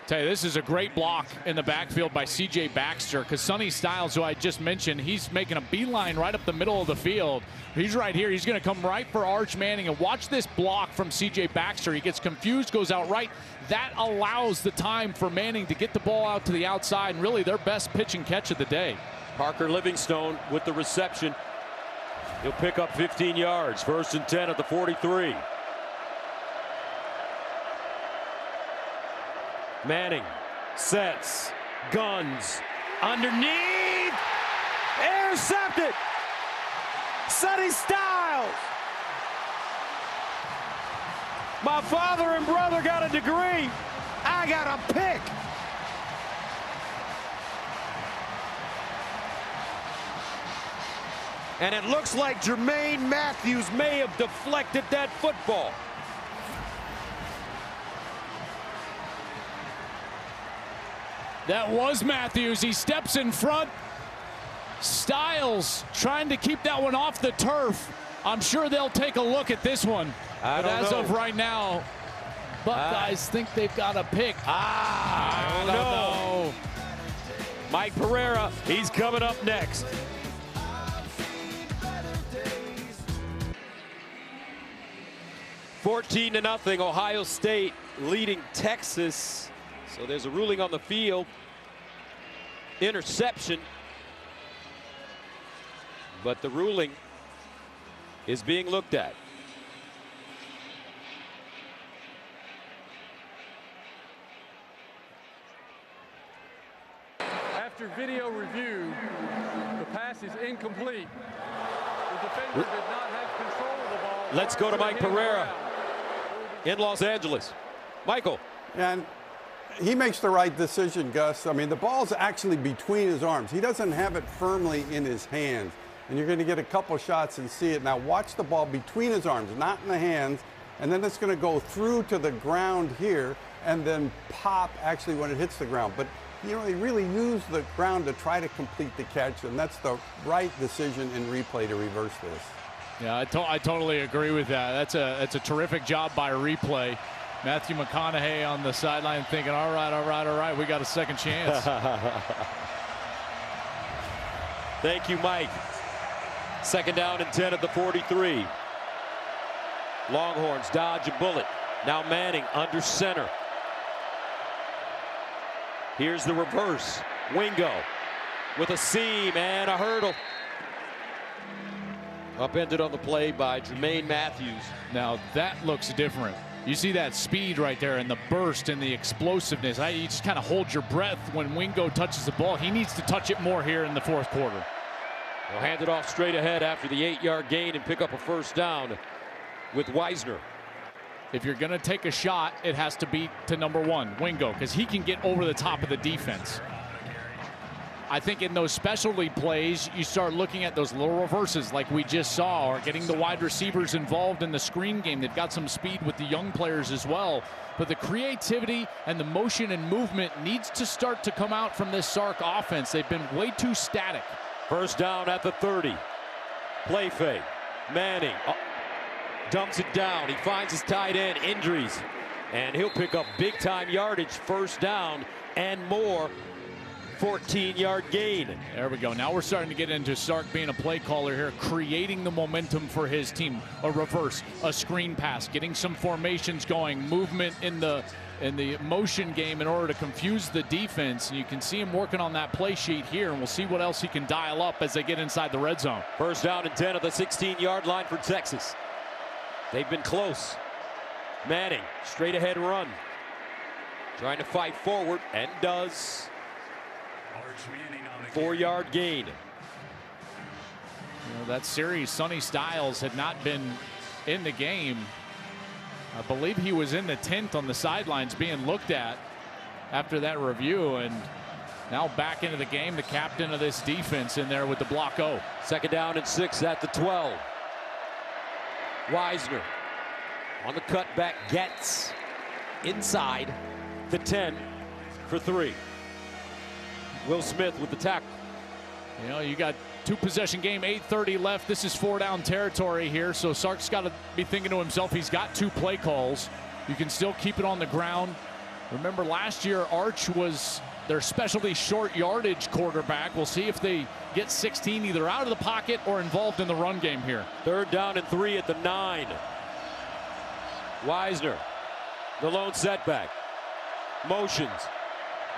Tell you, this is a great block in the backfield by C.J. Baxter, because Sonny Styles, who I just mentioned, he's making a beeline right up the middle of the field. He's right here. He's going to come right for Arch Manning. And watch this block from C.J. Baxter. He gets confused, goes out right. That allows the time for Manning to get the ball out to the outside, and really their best pitch and catch of the day. Parker Livingstone with the reception. He'll pick up 15 yards. 1st and 10 at the 43. Manning sets, guns, underneath, intercepted. Sonny Styles. My father and brother got a degree. I got a pick. And it looks like Jermaine Matthews may have deflected that football. That was Matthews. He steps in front. Styles trying to keep that one off the turf. I'm sure they'll take a look at this one. But as of right now, Buckeyes think they've got a pick. I don't know. Mike Pereira, he's coming up next. (14-0), Ohio State leading Texas. So there's a ruling on the field. Interception. But the ruling is being looked at. After video review, the pass is incomplete. The defender did not have control of the ball. Let's go to Mike Pereira in Los Angeles. Michael. And he makes the right decision, Gus. I mean, the ball's actually between his arms. He doesn't have it firmly in his hands. And you're going to get a couple shots and see it. Now watch the ball between his arms, not in the hands. And then it's going to go through to the ground here and then pop actually when it hits the ground. But, you know, he really used the ground to try to complete the catch. And that's the right decision in replay to reverse this. Yeah, I totally agree with that. That's a terrific job by replay. Matthew McConaughey on the sideline thinking, all right, we got a second chance. Thank you, Mike. 2nd down and 10 at the 43. Longhorns dodge a bullet. Now Manning under center. Here's the reverse. Wingo with a seam and a hurdle. Upended on the play by Jermaine Matthews. Now that looks different. You see that speed right there and the burst and the explosiveness. You just kind of hold your breath when Wingo touches the ball. He needs to touch it more here in the 4th quarter. We'll hand it off straight ahead after the 8-yard gain and pick up a 1st down with Wisner. If you're going to take a shot, it has to be to number 1, Wingo, because he can get over the top of the defense. I think in those specialty plays, you start looking at those little reverses like we just saw, or getting the wide receivers involved in the screen game. They've got some speed with the young players as well. But the creativity and the motion and movement needs to start to come out from this Sark offense. They've been way too static. 1st down at the 30. Play fake. Manning dumps it down. He finds his tight end. Injuries. And he'll pick up big-time yardage. 1st down and more. 14-yard gain. There we go. Now we're starting to get into Sark being a play caller here, creating the momentum for his team. A reverse, a screen pass, getting some formations going, movement in the motion game in order to confuse the defense. And you can see him working on that play sheet here, and we'll see what else he can dial up as they get inside the red zone. 1st down and 10 at the 16-yard line for Texas. They've been close. Manning, straight ahead run. Trying to fight forward, and does. 4-yard gain. You know, that series, Sonny Styles had not been in the game. I believe he was in the tent on the sidelines being looked at after that review, and now back into the game, the captain of this defense in there with the block O. 2nd down and 6 at the 12. Wisner on the cutback, gets inside the 10 for 3. Will Smith with the tackle. You know, you got 2-possession game, 8:30 left. This is 4-down territory here, so Sark's got to be thinking to himself, he's got 2 play calls. You can still keep it on the ground. Remember last year, Arch was their specialty short yardage quarterback. We'll see if they get 16 either out of the pocket or involved in the run game here. 3rd down and 3 at the 9. Wisner, the lone setback. Motions.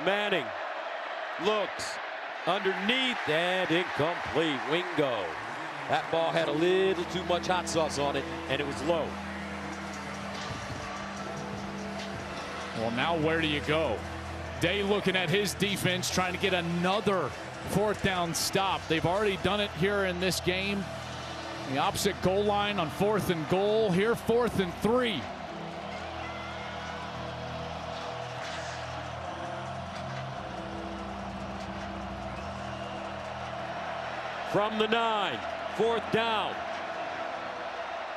Manning looks underneath and incomplete. Wingo. That ball had a little too much hot sauce on it, and it was low. Well, now where do you go? Day looking at his defense, trying to get another 4th down stop. They've already done it here in this game. The opposite goal line on 4th and goal. Here, 4th and 3. From the 9, 4th down.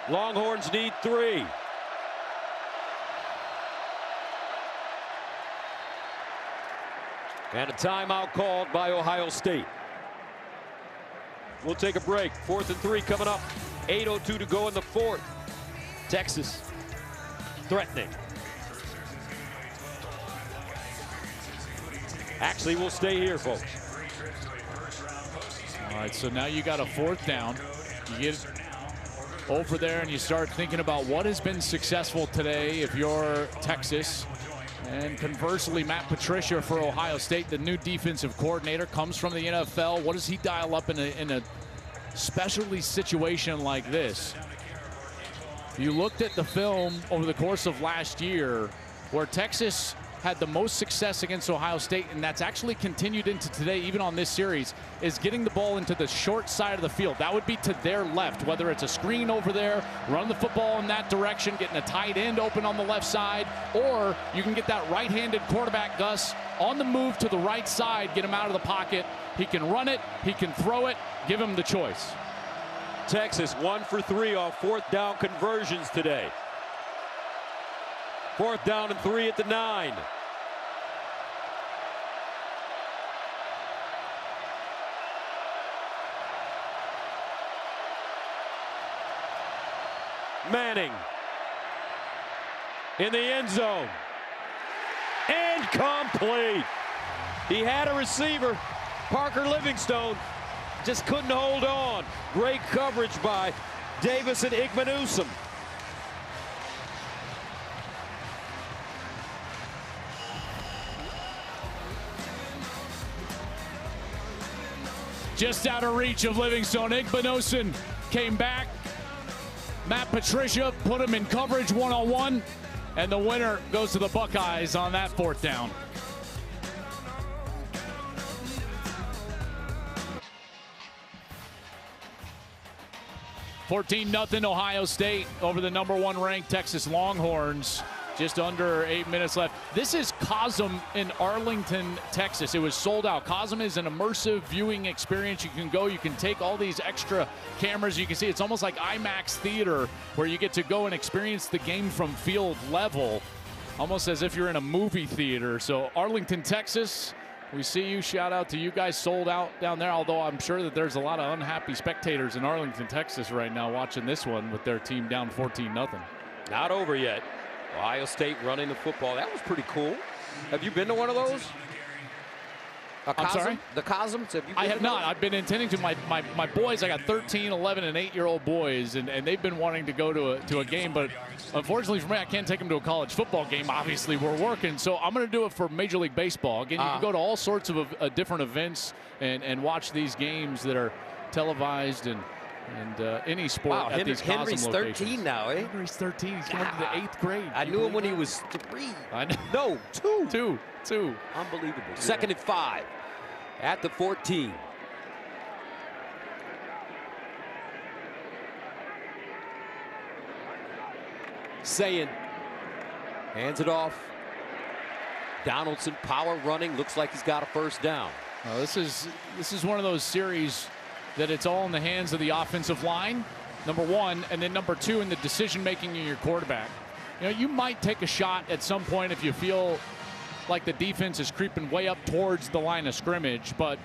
Longhorns need 3. And a timeout called by Ohio State. We'll take a break. 4th and 3 coming up. 8:02 to go in the 4th. Texas threatening. Actually, we'll stay here, folks. All right, so now you got a 4th down. You get over there and you start thinking about what has been successful today if you're Texas. And conversely, Matt Patricia for Ohio State, the new defensive coordinator, comes from the NFL. What does he dial up in a specialty situation like this? You looked at the film over the course of last year where Texas had the most success against Ohio State, and that's actually continued into today, even on this series, is getting the ball into the short side of the field. That would be to their left, whether it's a screen over there, run the football in that direction, getting a tight end open on the left side, or you can get that right-handed quarterback, Gus, on the move to the right side, get him out of the pocket. He can run it, he can throw it, give him the choice. Texas 1 for 3 off 4th down conversions today. 4th down and 3 at the 9. Manning in the end zone. Incomplete. He had a receiver, Parker Livingstone, just couldn't hold on. Great coverage by Davis and Igbenusum. Just out of reach of Livingstone. Igbenusum came back. Matt Patricia put him in coverage one-on-one, and the winner goes to the Buckeyes on that 4th down. (14-0) Ohio State over the #1 ranked Texas Longhorns. Just under 8 minutes left. This is Cosm in Arlington, Texas. It was sold out. Cosm is an immersive viewing experience. You can go, you can take all these extra cameras. You can see it's almost like IMAX theater where you get to go and experience the game from field level, almost as if you're in a movie theater. So Arlington, Texas, we see you. Shout out to you guys. Sold out down there, although I'm sure that there's a lot of unhappy spectators in Arlington, Texas right now watching this one with their team down 14-0. Not over yet. Ohio State running the football. That was pretty cool. Have you been to one of those? I'm sorry? The Cosms? Have you been I have to not. those? I've been intending to. My boys, I got 13, 11, and 8-year-old boys, and they've been wanting to go to a game, but unfortunately for me, I can't take them to a college football game. Obviously, we're working, so I'm going to do it for Major League Baseball. Again, you can go to all sorts of different events and watch these games that are televised and any sport at these Henry's Cosm 13 now, eh? Henry's 13. He's going to the 8th grade. I knew him when he was 3. I know. No, 2. Two. Unbelievable. 2nd and 5 at the 14. Sayin hands it off. Donaldson, power running. Looks like he's got a 1st down. This is one of those series that it's all in the hands of the offensive line, #1, and then #2 in the decision-making in your quarterback. You know, you might take a shot at some point if you feel like the defense is creeping way up towards the line of scrimmage, but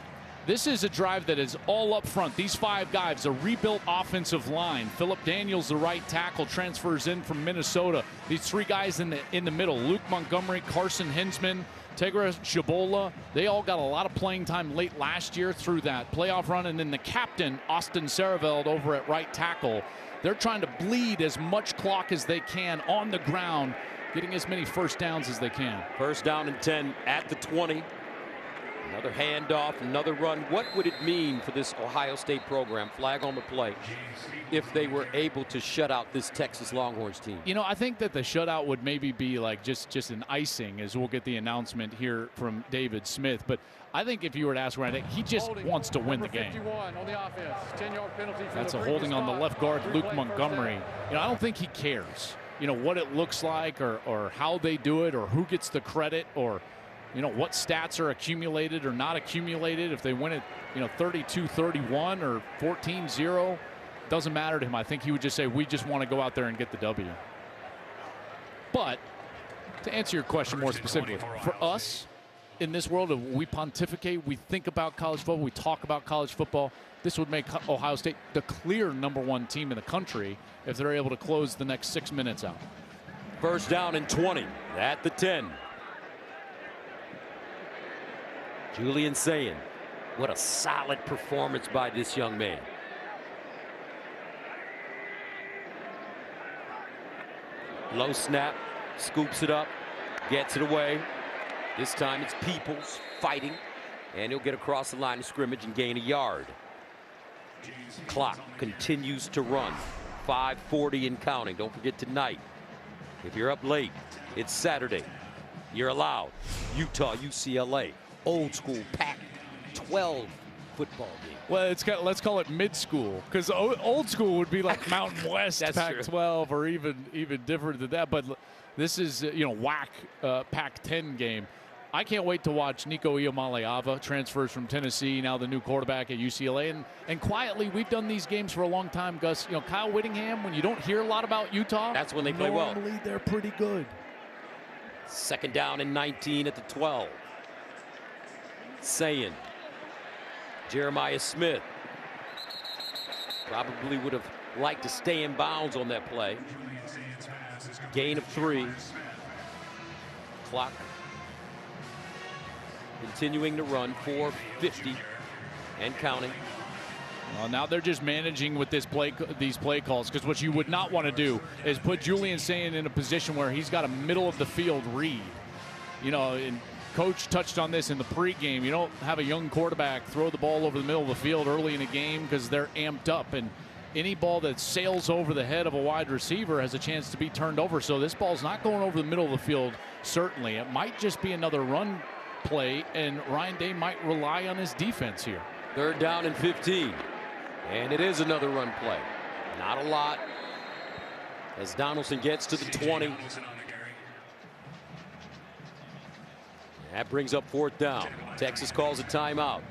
this is a drive that is all up front. These 5 guys, a rebuilt offensive line. Philip Daniels, the right tackle, transfers in from Minnesota. These 3 guys in the middle, Luke Montgomery, Carson Hinsman, Tegra Shabola, they all got a lot of playing time late last year through that playoff run. And then the captain, Austin Sareveld, over at right tackle. They're trying to bleed as much clock as they can on the ground, getting as many 1st downs as they can. 1st down and 10 at the 20. Another handoff, another run. What would it mean for this Ohio State program, flag on the play, if they were able to shut out this Texas Longhorns team? You know, I think that the shutout would maybe be like just an icing, as we'll get the announcement here from David Smith. But I think if you were to ask Ryan, he just wants to win the game. 51 on the offense. 10-yard penalty for That's the a holding on the left guard, Luke Play Montgomery. You know, I don't think he cares, you know, what it looks like or how they do it or who gets the credit or, you know, what stats are accumulated or not accumulated. If they win it, you know, 32-31 or 14-0, doesn't matter to him. I think he would just say, we just want to go out there and get the W. But to answer your question more specifically, for us, in this world of we pontificate, we think about college football, we talk about college football, this would make Ohio State the clear #1 team in the country if they're able to close the next 6 minutes out. First down and 20 at the 10. Julian Sayin. What a solid performance by this young man. Low snap, scoops it up, gets it away. This time it's Peoples fighting, and he'll get across the line of scrimmage and gain a yard. Clock continues to run. 5:40 and counting. Don't forget tonight, if you're up late, it's Saturday. You're allowed. Utah, UCLA, old school Pac-12 football game. Well, let's call it mid-school, because old school would be like Mountain West Pac-12 or even different than that. But this is WAC Pac-10 game. I can't wait to watch Nico Iamaleava, transfers from Tennessee, now the new quarterback at UCLA. And quietly, we've done these games for a long time, Gus. Kyle Whittingham, when you don't hear a lot about Utah, that's when they play well. Normally, they're pretty good. Second down and 19 at the 12. Sayin. Jeremiah Smith probably would have liked to stay in bounds on that play. Gain of 3. Clock continuing to run. 4:50 and counting. Well, now they're just managing with these play calls, because what you would not want to do is put Julian Sayin in a position where he's got a middle of the field read. And Coach touched on this in the pregame. You don't have a young quarterback throw the ball over the middle of the field early in a game because they're amped up, and any ball that sails over the head of a wide receiver has a chance to be turned over. So this ball's not going over the middle of the field, certainly. It might just be another run play, and Ryan Day might rely on his defense here. Third down and 15. And it is another run play. Not a lot, as Donaldson gets to the 20. That brings up 4th down. Texas calls a timeout.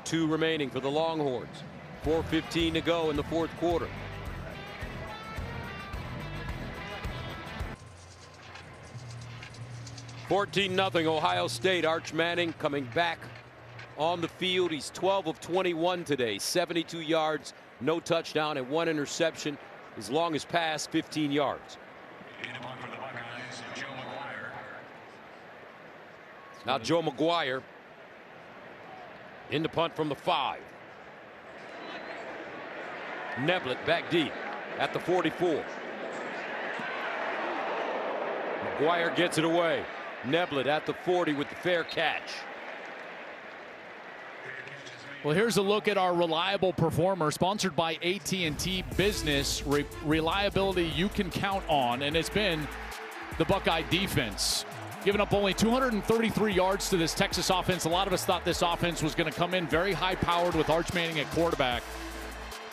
2 remaining for the Longhorns. 4:15 to go in the 4th quarter. (14-0) Ohio State. Arch Manning coming back on the field. He's 12 of 21 today. 72 yards, no touchdown, and 1 interception. His longest pass, 15 yards. Now Joe McGuire in the punt from the 5. Neblett back deep at the 44. McGuire gets it away. Neblett at the 40 with the fair catch. Well, here's a look at our reliable performer, sponsored by AT&T Business. Reliability you can count on, and it's been the Buckeye defense. Giving up only 233 yards to this Texas offense. A lot of us thought this offense was going to come in very high-powered with Arch Manning at quarterback.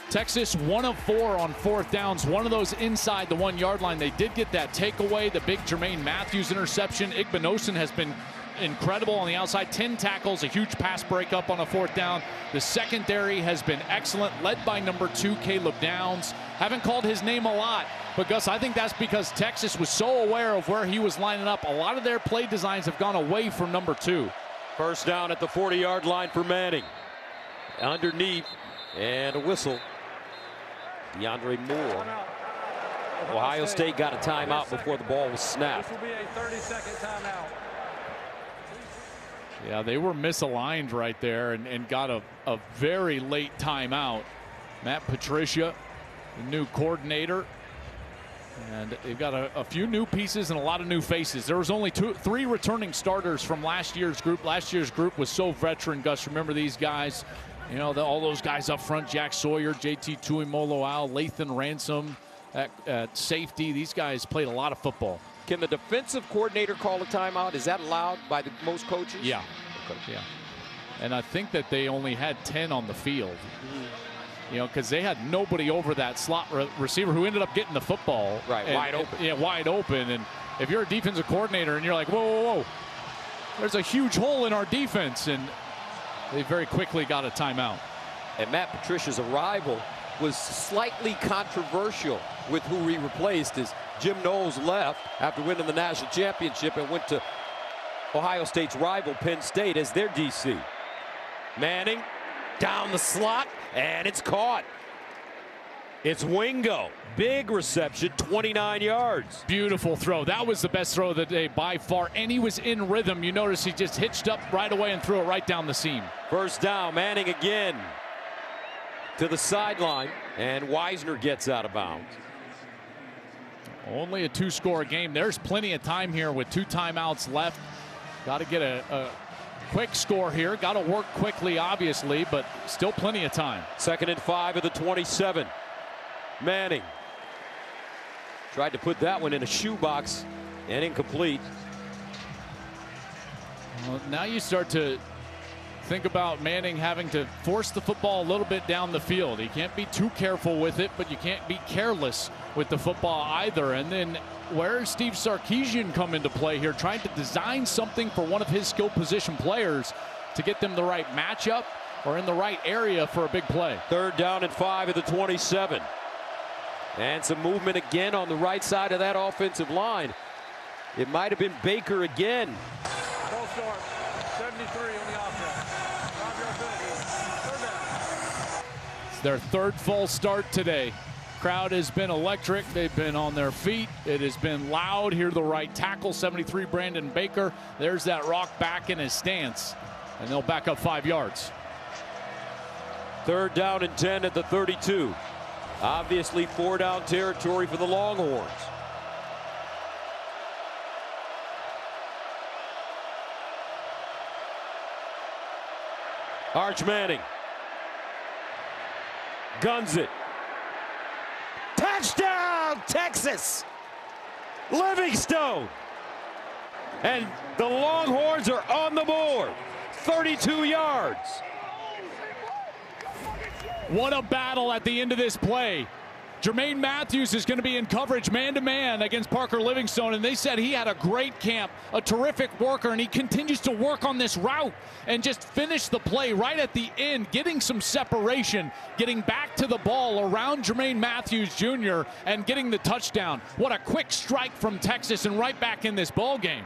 Texas 1 of 4 on 4th downs, one of those inside the 1-yard line. They did get that takeaway, the big Jermaine Matthews interception. Igbinosun has been incredible on the outside. 10 tackles, a huge pass breakup on a 4th down. The secondary has been excellent, led by number 2, Caleb Downs. Haven't called his name a lot, but Gus, I think that's because Texas was so aware of where he was lining up. A lot of their play designs have gone away from number 2. First down at the 40-yard line for Manning. Underneath, and a whistle. DeAndre Moore. Ohio State got a timeout before the ball was snapped. This will be a 30-second timeout. Yeah, they were misaligned right there and got a very late timeout. Matt Patricia, the new coordinator. And they've got a few new pieces and a lot of new faces. There was only 3 returning starters from last year's group. Last year's group was so veteran, Gus. Remember these guys? All those guys up front, Jack Sawyer, JT Tuimoloau, Lathan Ransom at safety. These guys played a lot of football. Can the defensive coordinator call a timeout? Is that allowed by most coaches? Yeah. Okay. Yeah. And I think that they only had 10 on the field. Because they had nobody over that slot receiver who ended up getting the football. Right, wide open. Yeah, wide open. And if you're a defensive coordinator and you're like, whoa, whoa, whoa, there's a huge hole in our defense. And they very quickly got a timeout. And Matt Patricia's arrival was slightly controversial with who he replaced, as Jim Knowles left after winning the national championship and went to Ohio State's rival, Penn State, as their DC. Manning down the slot, and it's caught. It's Wingo. Big reception, 29 yards. Beautiful throw. That was the best throw of the day by far, and he was in rhythm. You notice he just hitched up right away and threw it right down the seam. First down, Manning again to the sideline, and Wisner gets out of bounds. Only a 2-score game. There's plenty of time here with 2 timeouts left. Got to get a quick score here. Got to work quickly, obviously, but still plenty of time. 2nd and 5 at the 27. Manning tried to put that one in a shoebox and incomplete. Well, now you start to think about Manning having to force the football a little bit down the field. He can't be too careful with it, but you can't be careless with the football either. And then where does Steve Sarkisian come into play here, trying to design something for one of his skill position players to get them the right matchup or in the right area for a big play. 3rd down and 5 at the 27. And some movement again on the right side of that offensive line. It might have been Baker again. Full start, 73 on the offense. 5-yard penalty. 3rd down. It's their 3rd full start today. Crowd has been electric. They've been on their feet. It has been loud. Here the right tackle, 73, Brandon Baker. There's that rock back in his stance, and they'll back up 5 yards. 3rd down and 10 at the 32. Obviously 4-down territory for the Longhorns. Arch Manning guns it. Touchdown, Texas! Livingstone. And the Longhorns are on the board. 32 yards. What a battle at the end of this play. Jermaine Matthews is going to be in coverage man-to-man against Parker Livingstone, and they said he had a great camp, a terrific worker, and he continues to work on this route and just finish the play right at the end, getting some separation, getting back to the ball around Jermaine Matthews Jr. and getting the touchdown. What a quick strike from Texas, and right back in this ball game.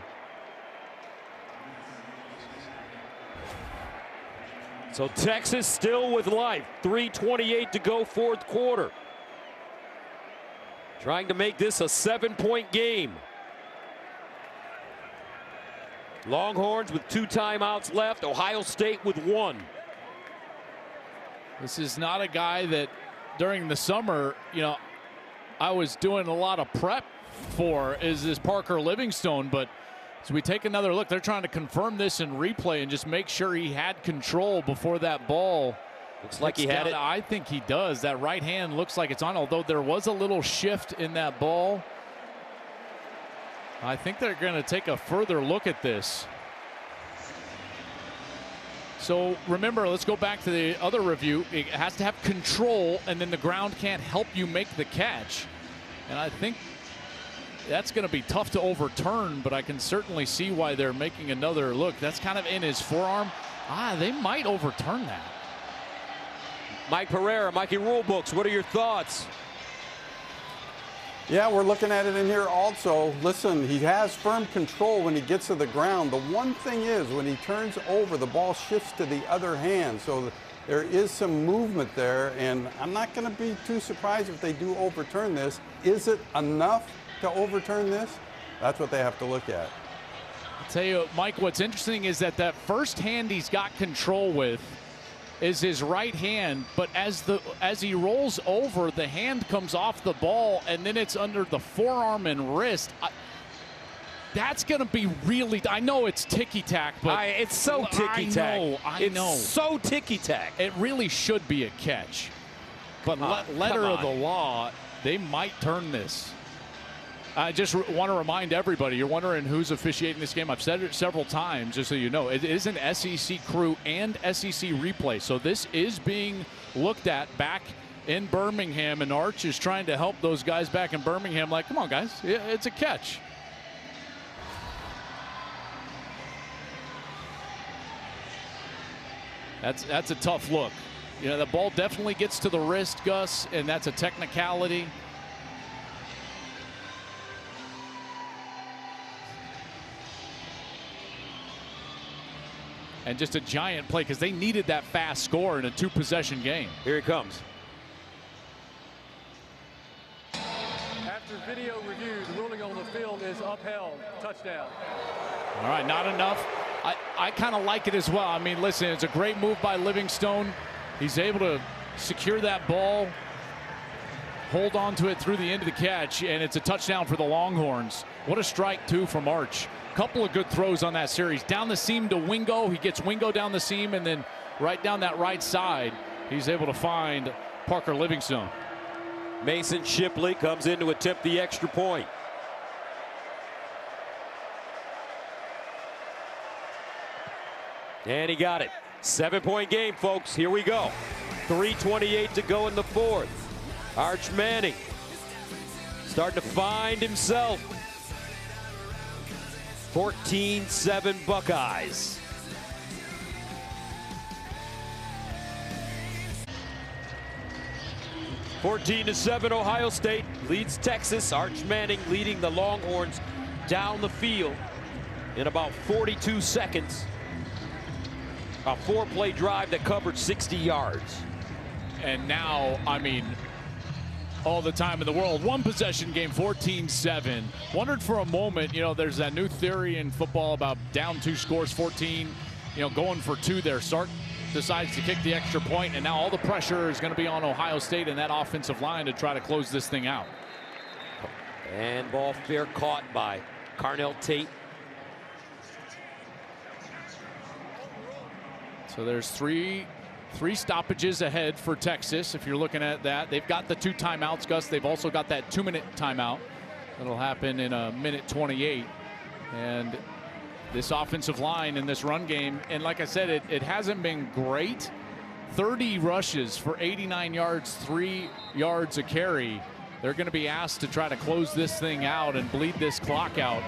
So Texas still with life. 3:28 to go, 4th quarter. Trying to make this a 7-point game. Longhorns with 2 timeouts left. Ohio State with 1. This is not a guy that during the summer, you know, I was doing a lot of prep for, is this Parker Livingstone, but as we take another look, they're trying to confirm this in replay and just make sure he had control before that ball. Looks like he had it. I think he does. That right hand looks like it's on, although there was a little shift in that ball. I think they're going to take a further look at this. So remember, let's go back to the other review. It has to have control, and then the ground can't help you make the catch. And I think that's going to be tough to overturn, but I can certainly see why they're making another look. That's kind of in his forearm. They might overturn that. Mike Pereira, Mikey Rulebooks, what are your thoughts? Yeah, we're looking at it in here also. Listen, he has firm control when he gets to the ground. The one thing is, when he turns over, the ball shifts to the other hand. So there is some movement there, and I'm not going to be too surprised if they do overturn this. Is it enough to overturn this? That's what they have to look at. I'll tell you, Mike, what's interesting is that first hand he's got control with is his right hand, but as he rolls over, the hand comes off the ball, and then it's under the forearm and wrist. That's going to be really, I know it's ticky-tack, but it's so ticky-tack. I know. It's so ticky-tack. It really should be a catch. But letter of the law, they might turn this. I just want to remind everybody, you're wondering who's officiating this game. I've said it several times, just so you know. It is an SEC crew and SEC replay. So this is being looked at back in Birmingham, and Arch is trying to help those guys back in Birmingham. Like, come on, guys, it's a catch. That's a tough look. You know, the ball definitely gets to the wrist, Gus, and that's a technicality. and just a giant play because they needed that fast score in a 2-possession game. Here he comes. After video review, the ruling on the field is upheld. Touchdown. All right, not enough. I kind of like it as well. I mean, listen, it's a great move by Livingstone. He's able to secure that ball, hold on to it through the end of the catch, and it's a touchdown for the Longhorns. What a strike, too, from Arch. Couple of good throws on that series. Down the seam to Wingo. He gets Wingo down the seam, and then right down that right side, he's able to find Parker Livingstone. Mason Shipley comes in to attempt the extra point. And he got it. 7-point game, folks. Here we go. 3:28 to go in the fourth. Arch Manning starting to find himself. 14-7 Buckeyes. (14-7) Ohio State leads Texas. Arch Manning leading the Longhorns down the field in about 42 seconds. A 4-play drive that covered 60 yards. And now, I mean, all the time in the world. 1-possession game, 14-7. Wondered for a moment, you know, there's that new theory in football about down 2 scores, 14, you know, going for 2 there. Sark decides to kick the extra point, and now all the pressure is going to be on Ohio State and that offensive line to try to close this thing out. And ball fair caught by Carnell Tate. So there's three stoppages ahead for Texas. If you're looking at that, they've got the 2 timeouts, Gus. They've also got that 2-minute timeout. That'll happen in a minute 28. And this offensive line in this run game, and like I said, it hasn't been great. 30 rushes for 89 yards, 3 yards a carry. They're going to be asked to try to close this thing out and bleed this clock out.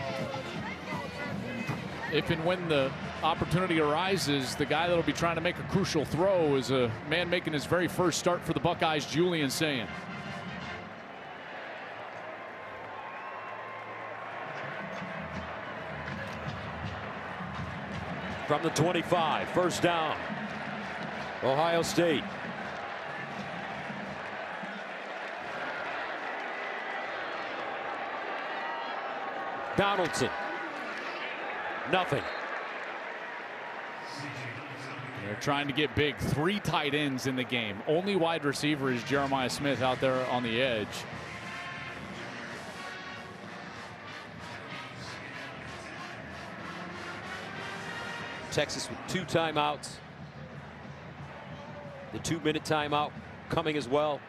If and when the opportunity arises, the guy that'll be trying to make a crucial throw is a man making his very first start for the Buckeyes, Julian Sayin. From the 25, first down. Ohio State. Donaldson. Nothing. They're trying to get big. 3 tight ends in the game. Only wide receiver is Jeremiah Smith out there on the edge. Texas with 2 timeouts. The 2-minute timeout coming as well.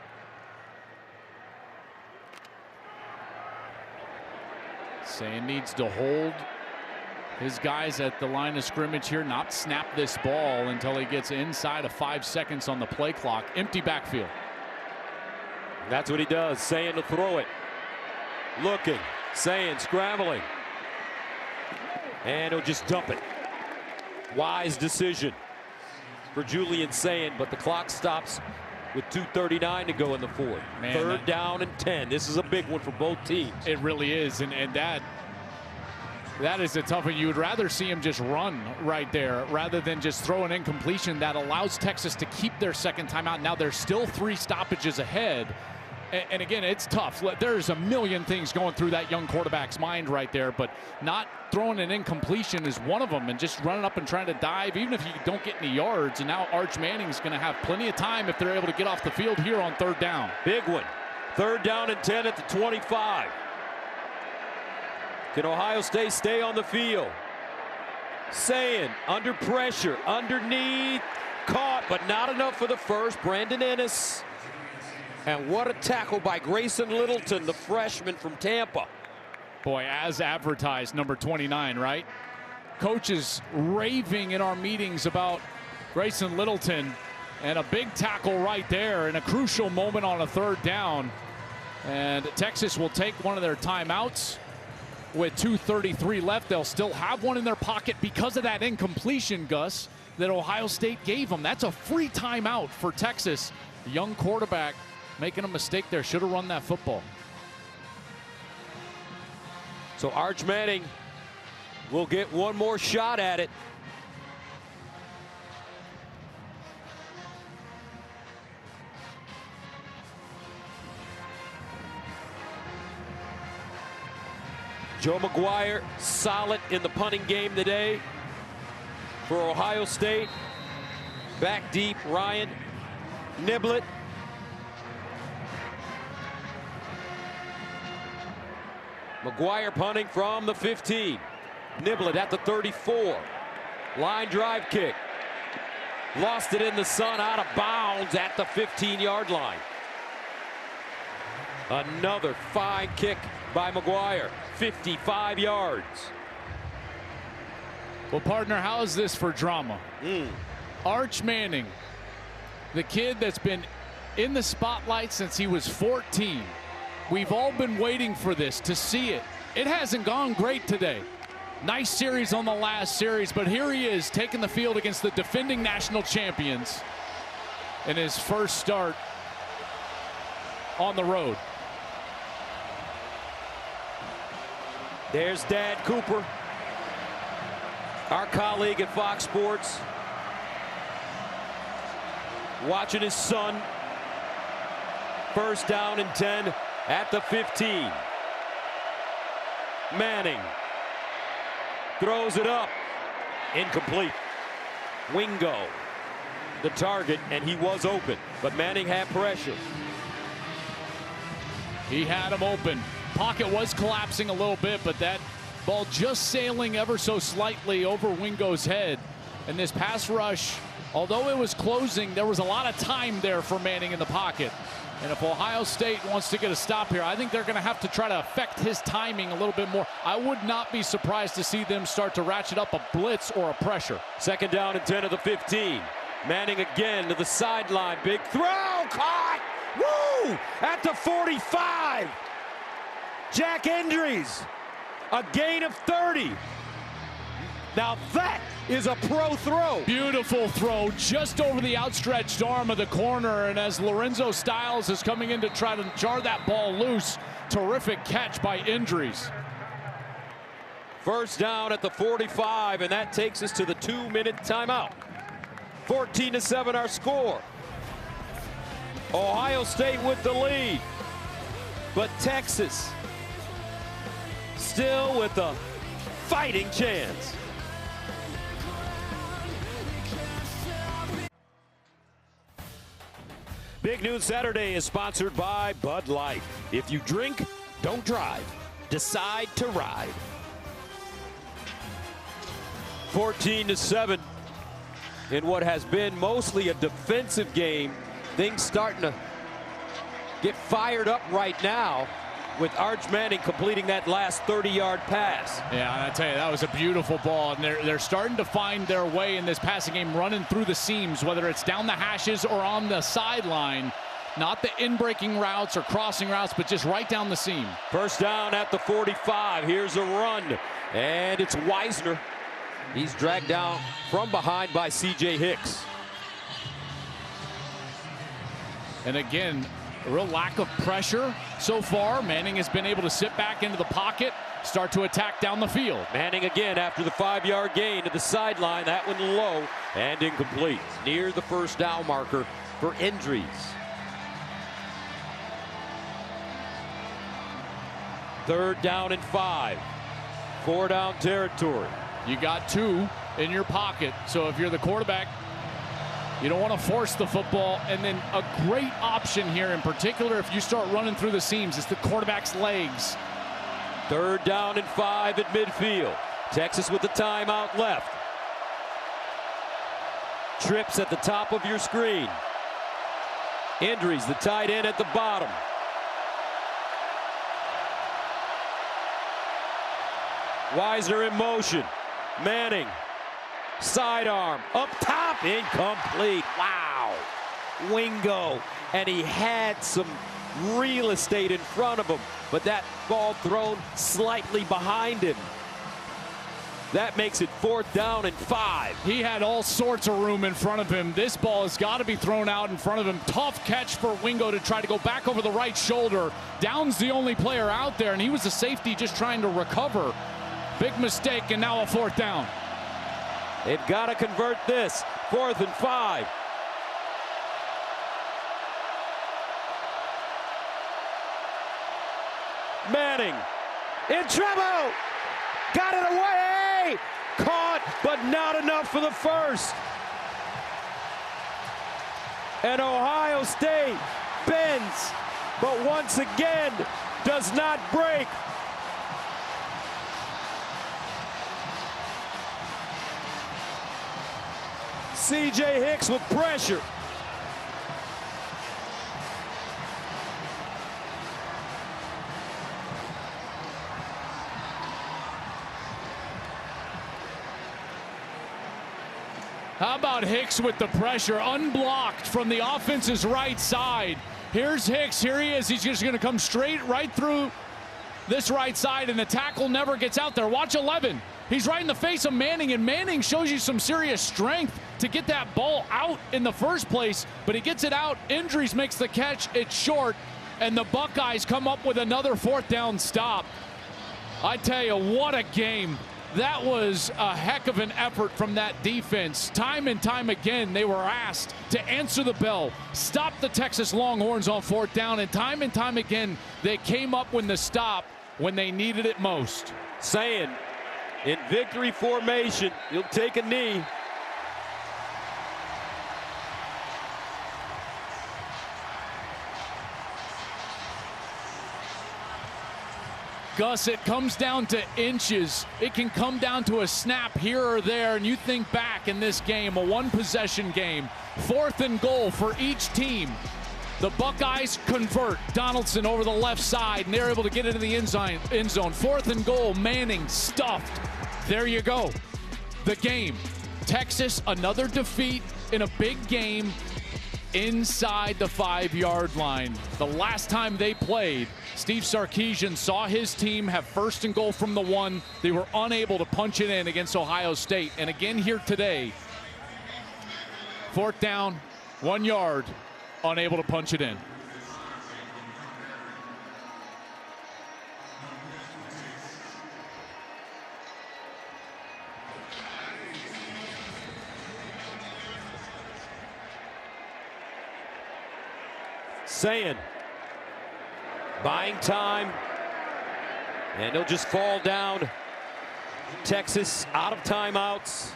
Sayin needs to hold his guys at the line of scrimmage here, not snap this ball until he gets inside of 5 seconds on the play clock. Empty backfield. That's what he does. Sayin to throw it. Looking. Sayin scrambling. And he'll just dump it. Wise decision for Julian Sayin, but the clock stops with 2:39 to go in the fourth. Man, 3rd down and 10. This is a big one for both teams. It really is, and that is a tough one. You would rather see him just run right there rather than just throw an incompletion that allows Texas to keep their second timeout. Now there's still 3 stoppages ahead. And again, it's tough. There's a million things going through that young quarterback's mind right there, but not throwing an incompletion is one of them, and just running up and trying to dive, even if you don't get any yards. And now Arch Manning's going to have plenty of time if they're able to get off the field here on 3rd down. Big one. 3rd down and 10 at the 25. Can Ohio State stay on the field? Sayin under pressure, underneath, caught, but not enough for the first. Brandon Ennis. And what a tackle by Grayson Littleton, the freshman from Tampa. Boy, as advertised, number 29, right? Coaches raving in our meetings about Grayson Littleton, and a big tackle right there in a crucial moment on a 3rd down. And Texas will take one of their timeouts with 2:33 left. They'll still have one in their pocket because of that incompletion, Gus, that Ohio State gave them. That's a free timeout for Texas. The young quarterback making a mistake there. Should have run that football. So Arch Manning will get one more shot at it. Joe McGuire solid in the punting game today for Ohio State. Back deep, Ryan Niblett. McGuire punting from the 15. Niblett at the 34. Line drive kick. Lost it in the sun, out of bounds at the 15-yard line. Another fine kick by McGuire, 55 yards. Well, partner, how is this for drama? Arch Manning, the kid that's been in the spotlight since he was 14. We've all been waiting for this, to see it. It hasn't gone great today. Nice series on the last series, but here he is taking the field against the defending national champions in his first start on the road. There's Dad Cooper, our colleague at Fox Sports, watching his son. First down and 10 at the 15. Manning throws it up, incomplete. Wingo, the target, and he was open, but Manning had pressure. He had him open. Pocket was collapsing a little bit, but that ball just sailing ever so slightly over Wingo's head. And this pass rush, although it was closing, there was a lot of time there for Manning in the pocket. And if Ohio State wants to get a stop here, I think they're going to have to try to affect his timing a little bit more. I would not be surprised to see them start to ratchet up a blitz or a pressure. Second down and 10 of the 15. Manning again to the sideline. Big throw, caught! Woo! At the 45. Jack Endries, a gain of 30. Now that is a pro throw. Beautiful throw just over the outstretched arm of the corner, and as Lorenzo Styles is coming in to try to jar that ball loose, terrific catch by Endries. First down at the 45, and that takes us to the 2-minute timeout. 14-7 our score. Ohio State with the lead, but Texas still with a fighting chance. Big Noon Saturday is sponsored by Bud Light. If you drink, don't drive. Decide to ride. 14-7 in what has been mostly a defensive game. Things starting to get fired up right now with Arch Manning completing that last 30-yard pass. Yeah, and I tell you, that was a beautiful ball, and they're starting to find their way in this passing game, running through the seams, whether it's down the hashes or on the sideline. Not the in-breaking routes or crossing routes, but just right down the seam. First down at the 45. Here's a run, and it's Wisner. He's dragged down from behind by C.J. Hicks. And again, a real lack of pressure so far. Manning has been able to sit back into the pocket, start to attack down the field. Manning again after the 5-yard gain to the sideline. That one low and incomplete. Near the first down marker for Endries. Third down and 5. 4-down territory. You got 2 in your pocket, so if you're the quarterback, you don't want to force the football. And then a great option here, in particular, if you start running through the seams, is the quarterback's legs. Third down and 5 at midfield. Texas with the timeout left. Trips at the top of your screen. Endries, the tight end, at the bottom. Wisner in motion. Manning. Sidearm. Up top. Incomplete. Wow. Wingo. And he had some real estate in front of him, but that ball thrown slightly behind him. That makes it 4th down and 5. He had all sorts of room in front of him. This ball has got to be thrown out in front of him. Tough catch for Wingo to try to go back over the right shoulder. Down's the only player out there, and he was a safety just trying to recover. Big mistake, and now a 4th down. They've got to convert this. 4th and 5. Manning In trouble. Got it away. Caught, but not enough for the first. And Ohio State bends, but once again does not break. C.J. Hicks with pressure. How about Hicks with the pressure, unblocked from the offense's right side. Here's Hicks, here he is. He's just gonna come straight right through this right side, and the tackle never gets out there. Watch 11. He's right in the face of Manning, and Manning shows you some serious strength to get that ball out in the first place, but he gets it out. Indries makes the catch, it's short, and the Buckeyes come up with another 4th down stop. I tell you, what a game. That was a heck of an effort from that defense. Time and time again, they were asked to answer the bell, stop the Texas Longhorns on 4th down, and time again, they came up with the stop when they needed it most. Saying, in victory formation, you'll take a knee. Gus, it comes down to inches. It can come down to a snap here or there, and you think back in this game, a 1-possession game, 4th and goal for each team. The Buckeyes convert. Donaldson over the left side, and they're able to get into the end zone. 4th and goal, Manning stuffed. There you go. The game. Texas, another defeat in a big game inside the 5-yard line. The last time they played, Steve Sarkisian saw his team have 1st and goal from the 1. They were unable to punch it in against Ohio State. And again here today, 4th down, 1 yard, unable to punch it in. Saying, buying time, and they'll just fall down. Texas out of timeouts.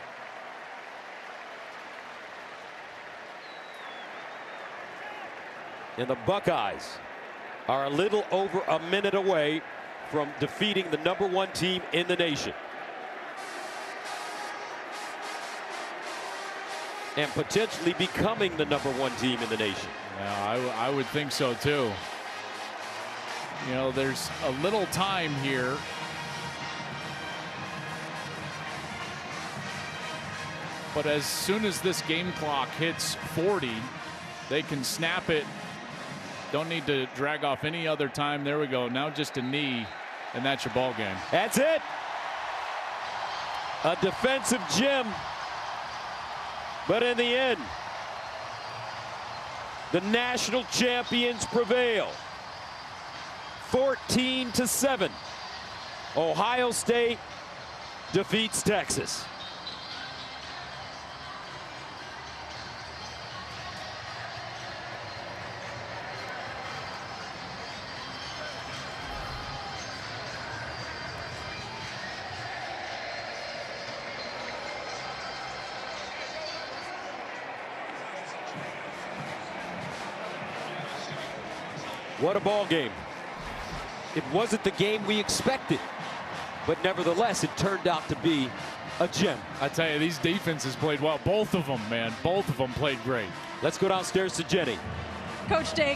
And the Buckeyes are a little over a minute away from defeating the #1 team in the nation. And potentially becoming the #1 team in the nation. Yeah, I would think so too. You know, there's a little time here. But as soon as this game clock hits 40, they can snap it. Don't need to drag off any other time. There we go. Now just a knee, and that's your ball game. That's it. A defensive gem. But in the end, the national champions prevail. 14-7. Ohio State defeats Texas. What a ball game. It wasn't the game we expected, but nevertheless, it turned out to be a gem. I tell you, these defenses played well. Both of them, man. Both of them played great. Let's go downstairs to Jenny. Coach Day,